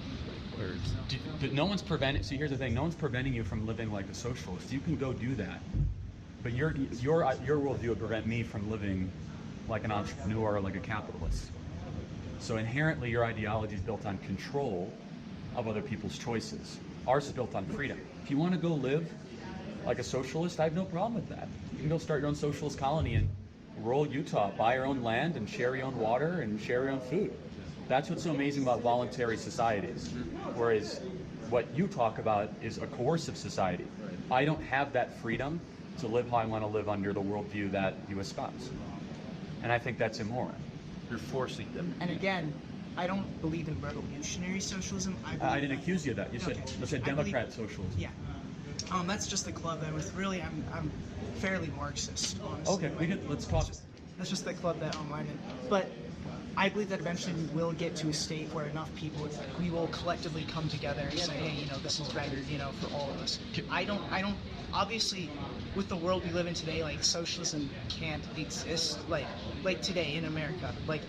But no one's preventing. See, here's the thing: no one's preventing you from living like a socialist. You can go do that, but your worldview would prevent me from living like an entrepreneur or like a capitalist. So inherently, your ideology is built on control of other people's choices. Ours is built on freedom. If you want to go live like a socialist, I have no problem with that. You can go start your own socialist colony in rural Utah, buy your own land and share your own water and share your own food. That's what's so amazing about voluntary societies. Whereas what you talk about is a coercive society. I don't have that freedom to live how I want to live under the worldview that you espouse. And I think that's immoral. You're forcing them. And again, I don't believe in revolutionary socialism. I didn't accuse you of that. You said Democrat socialism. Yeah. That's just the club that was really, I'm fairly Marxist, honestly. Okay, let's talk. That's just the club that I'm in. But I believe that eventually we will get to a state where enough people, we will collectively come together and say, hey, this is better, for all of us. I don't, obviously, with the world we live in today, like, socialism can't exist, like today in America. Like,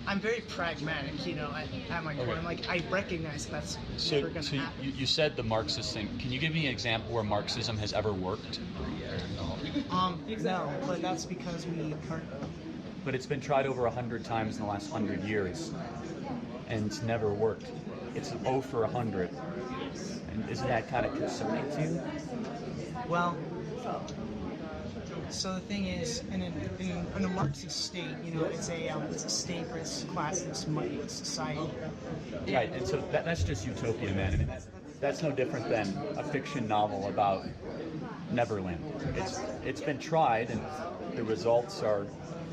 I'm very pragmatic, at my core. Okay. I'm like, I recognize that's never going to happen. You said the Marxist thing. Can you give me an example where Marxism has ever worked? No, but that's because we aren't. But it's been tried over 100 times in the last 100 years, and it's never worked. It's an 0 for 100. And isn't that kind of concerning to you? Well, so the thing is, in a Marxist state, it's a stateless, classless, money society. Right, and so that's just utopia, man. I mean, that's no different than a fiction novel about Neverland. It's been tried, and the results are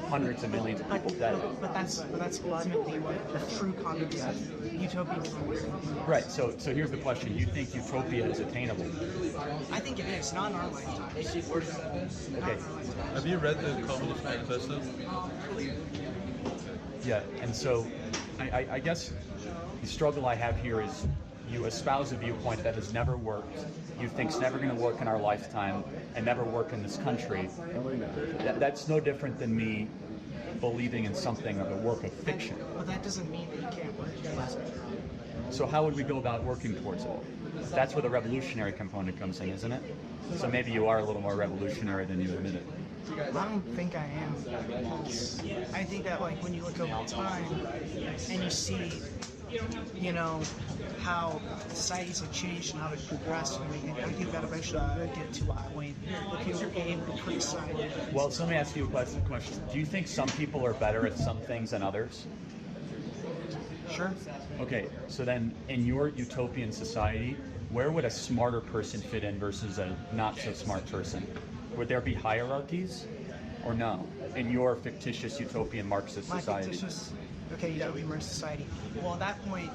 hundreds of millions of people dead. But that's ultimately what the true concept of utopia is. Right. So here's the question: you think utopia is attainable? I think it is, not in our lifetime. Okay. Have you read the Communist Manifesto? Yeah. And so, I guess the struggle I have here is you espouse a viewpoint that has never worked, you think's never going to work in our lifetime, and never work in this country. That's no different than me believing in something of a work of fiction. But that doesn't mean that you can't work towards it. So how would we go about working towards it? That's where the revolutionary component comes in, isn't it? So maybe you are a little more revolutionary than you admitted. I don't think I am. I think that like when you look over time and you see, you know, how societies have changed and how they've progressed and everything, I think that eventually will get to a point where people will be able to put aside. Well, so let me ask you a question. Do you think some people are better at some things than others? Sure. Okay, so then in your utopian society, where would a smarter person fit in versus a not so smart person? Would there be hierarchies or no in your fictitious utopian Marxist My society? fictitious, okay, utopian Marxist society. Well, at that point,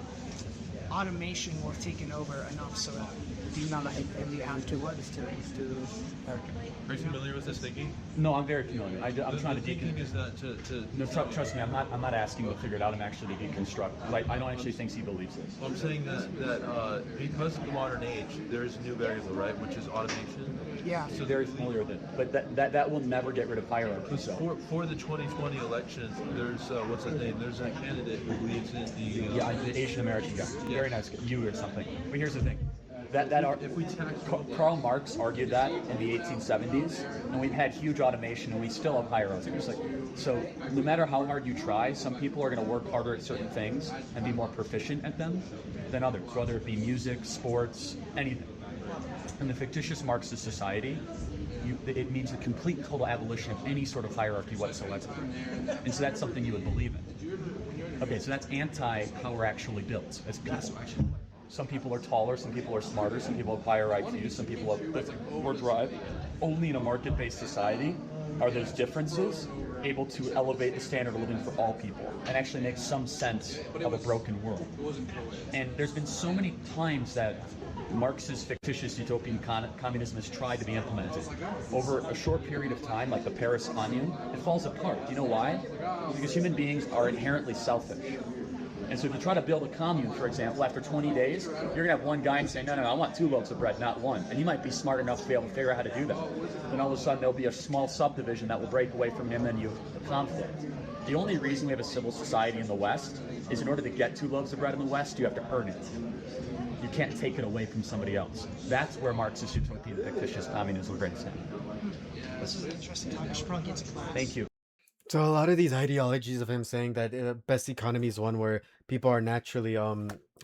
automation will have taken over enough so that you not you have to what is to Are you familiar with this thinking? No, I'm very familiar. I'm trying to thinking is that to No, trust me. I'm not asking to figure it out. I'm actually to deconstruct. Like, I don't actually think he believes this. I'm saying that because of the modern age, there is a new variable, right, which is automation. Yeah. So very familiar with it, but that will never get rid of hierarchy. So. For the 2020 elections, there's what's his name? There's a candidate who believes in the The Asian American guy. Yeah. Very nice. You or something. But here's the thing. If we Karl Marx argued that in the 1870s, and we've had huge automation, and we still have hierarchy. So no matter how hard you try, some people are going to work harder at certain things and be more proficient at them than others, whether it be music, sports, anything. In the fictitious Marxist society, it means a complete total abolition of any sort of hierarchy whatsoever. And so that's something you would believe in. Okay, so that's anti how we're actually built as people. Some people are taller, some people are smarter, some people have higher IQ, some people have more drive. Only in a market-based society are those differences able to elevate the standard of living for all people and actually make some sense of a broken world. And there's been so many times that Marxist fictitious utopian communism has tried to be implemented. Over a short period of time, like the Paris Commune, it falls apart. Do you know why? Because human beings are inherently selfish. And so if you try to build a commune, for example, after 20 days, you're going to have one guy saying, no, I want 2 loaves of bread, not 1. And he might be smart enough to be able to figure out how to do that. Then all of a sudden there'll be a small subdivision that will break away from him and you have a conflict. The only reason we have a civil society in the West is in order to get 2 loaves of bread in the West, you have to earn it. You can't take it away from somebody else. That's where Marxist utopian fictitious communism brings in. This is an interesting topic. I should probably get to class. Thank you. So a lot of these ideologies of him saying that best economy is one where people are naturally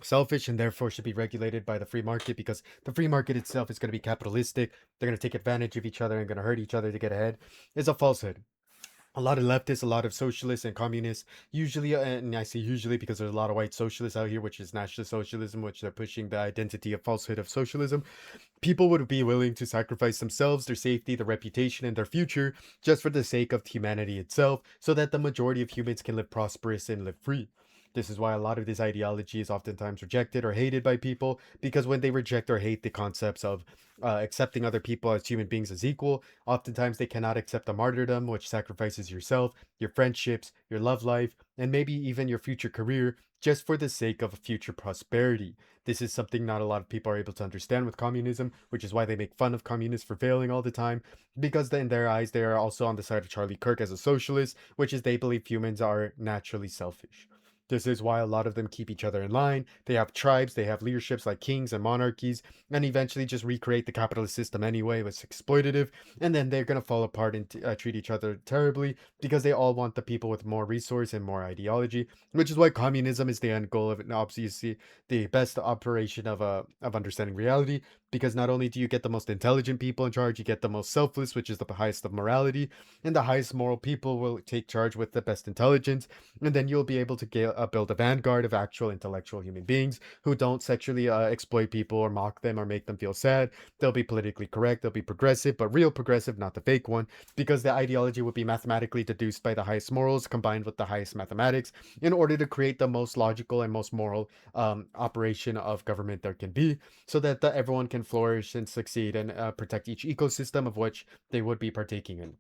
selfish and therefore should be regulated by the free market because the free market itself is going to be capitalistic. They're going to take advantage of each other and going to hurt each other to get ahead. Is a falsehood. A lot of leftists, a lot of socialists and communists, usually, and I say usually because there's a lot of white socialists out here, which is National Socialism, which they're pushing the identity of falsehood of socialism. People would be willing to sacrifice themselves, their safety, their reputation, and their future just for the sake of humanity itself, so that the majority of humans can live prosperous and live free. This is why a lot of this ideology is oftentimes rejected or hated by people, because when they reject or hate the concepts of accepting other people as human beings as equal, oftentimes they cannot accept the martyrdom, which sacrifices yourself, your friendships, your love life, and maybe even your future career, just for the sake of future prosperity. This is something not a lot of people are able to understand with communism, which is why they make fun of communists for failing all the time, because in their eyes, they are also on the side of CharlieKirk as a socialist, which is they believe humans are naturally selfish. This is why a lot of them keep each other in line. They have tribes, they have leaderships like kings and monarchies, and eventually just recreate the capitalist system anyway. It's exploitative, and then they're going to fall apart and treat each other terribly because they all want the people with more resource and more ideology, which is why communism is the end goal of it, and obviously the best operation of understanding reality, because not only do you get the most intelligent people in charge, you get the most selfless, which is the highest of morality, and the highest moral people will take charge with the best intelligence, and then you'll be able to build a vanguard of actual intellectual human beings who don't sexually exploit people or mock them or make them feel sad. They'll be politically correct, they'll be progressive, but real progressive, not the fake one, because the ideology would be mathematically deduced by the highest morals combined with the highest mathematics in order to create the most logical and most moral operation of government there can be, so that everyone can flourish and succeed and protect each ecosystem of which they would be partaking in.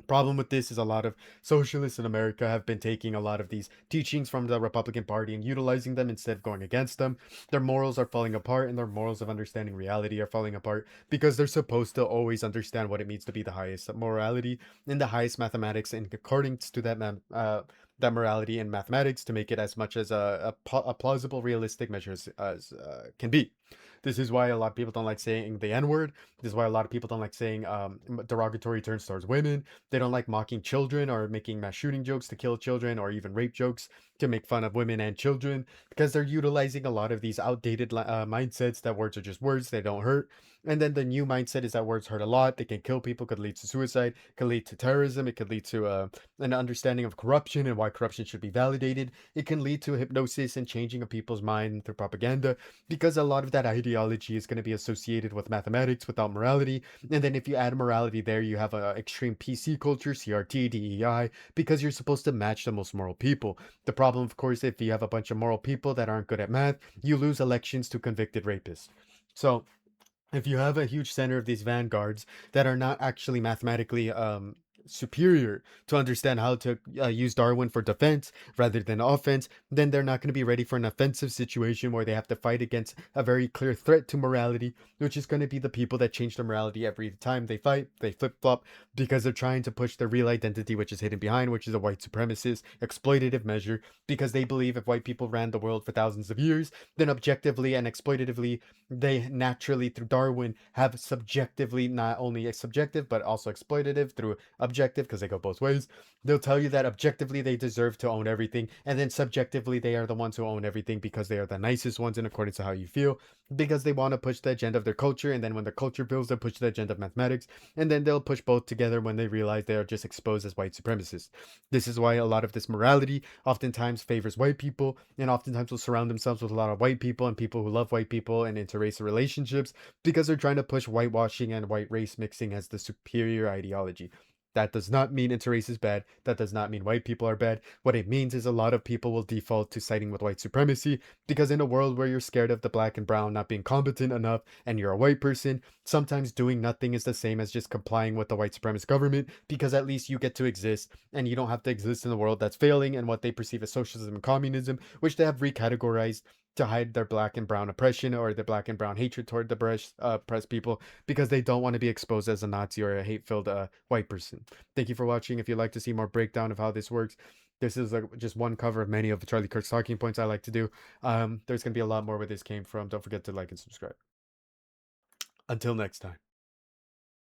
Problem with this is a lot of socialists in America have been taking a lot of these teachings from the Republican Party and utilizing them instead of going against them. Their morals are falling apart, and their morals of understanding reality are falling apart because they're supposed to always understand what it means to be the highest morality and the highest mathematics, and according to that morality in mathematics, to make it as much as a plausible, realistic measure as can be. This is why a lot of people don't like saying the N word. This is why a lot of people don't like saying derogatory terms towards women. They don't like mocking children or making mass shooting jokes to kill children or even rape jokes to make fun of women and children because they're utilizing a lot of these outdated mindsets that words are just words, they don't hurt. And then the new mindset is that words hurt a lot, they can kill people, could lead to suicide, could lead to terrorism, it could lead to an understanding of corruption and why corruption should be validated. It can lead to hypnosis and changing of people's mind through propaganda because a lot of that ideology is going to be associated with mathematics without morality. And then if you add morality there, you have a extreme PC culture, CRT, DEI, because you're supposed to match the most moral people. The problem, of course, if you have a bunch of moral people that aren't good at math, you lose elections to convicted rapists. So if you have a huge center of these vanguards that are not actually mathematically superior to understand how to use Darwin for defense rather than offense, then they're not going to be ready for an offensive situation where they have to fight against a very clear threat to morality, which is going to be the people that change their morality every time they fight. They flip flop because they're trying to push their real identity, which is hidden behind, which is a white supremacist exploitative measure, because they believe if white people ran the world for thousands of years, then objectively and exploitatively they naturally through Darwin have subjectively, not only subjective but also exploitative through objective, because they go both ways. They'll tell you that objectively they deserve to own everything, and then subjectively they are the ones who own everything because they are the nicest ones in accordance to how you feel, because they want to push the agenda of their culture, and then when the culture builds, they'll push the agenda of mathematics, and then they'll push both together when they realize they are just exposed as white supremacists. This is why a lot of this morality oftentimes favors white people, and oftentimes will surround themselves with a lot of white people and people who love white people and interracial relationships, because they're trying to push whitewashing and white race mixing as the superior ideology. That does not mean interrace is bad. That does not mean white people are bad. What it means is a lot of people will default to siding with white supremacy because in a world where you're scared of the black and brown not being competent enough and you're a white person, sometimes doing nothing is the same as just complying with the white supremacist government, because at least you get to exist and you don't have to exist in a world that's failing and what they perceive as socialism and communism, which they have recategorized to hide their black and brown oppression or their black and brown hatred toward the oppressed people, because they don't want to be exposed as a Nazi or a hate-filled white person. Thank you for watching. If you'd like to see more breakdown of how this works, this is just one cover of many of Charlie Kirk's talking points I like to do. There's going to be a lot more where this came from. Don't forget to like and subscribe. Until next time.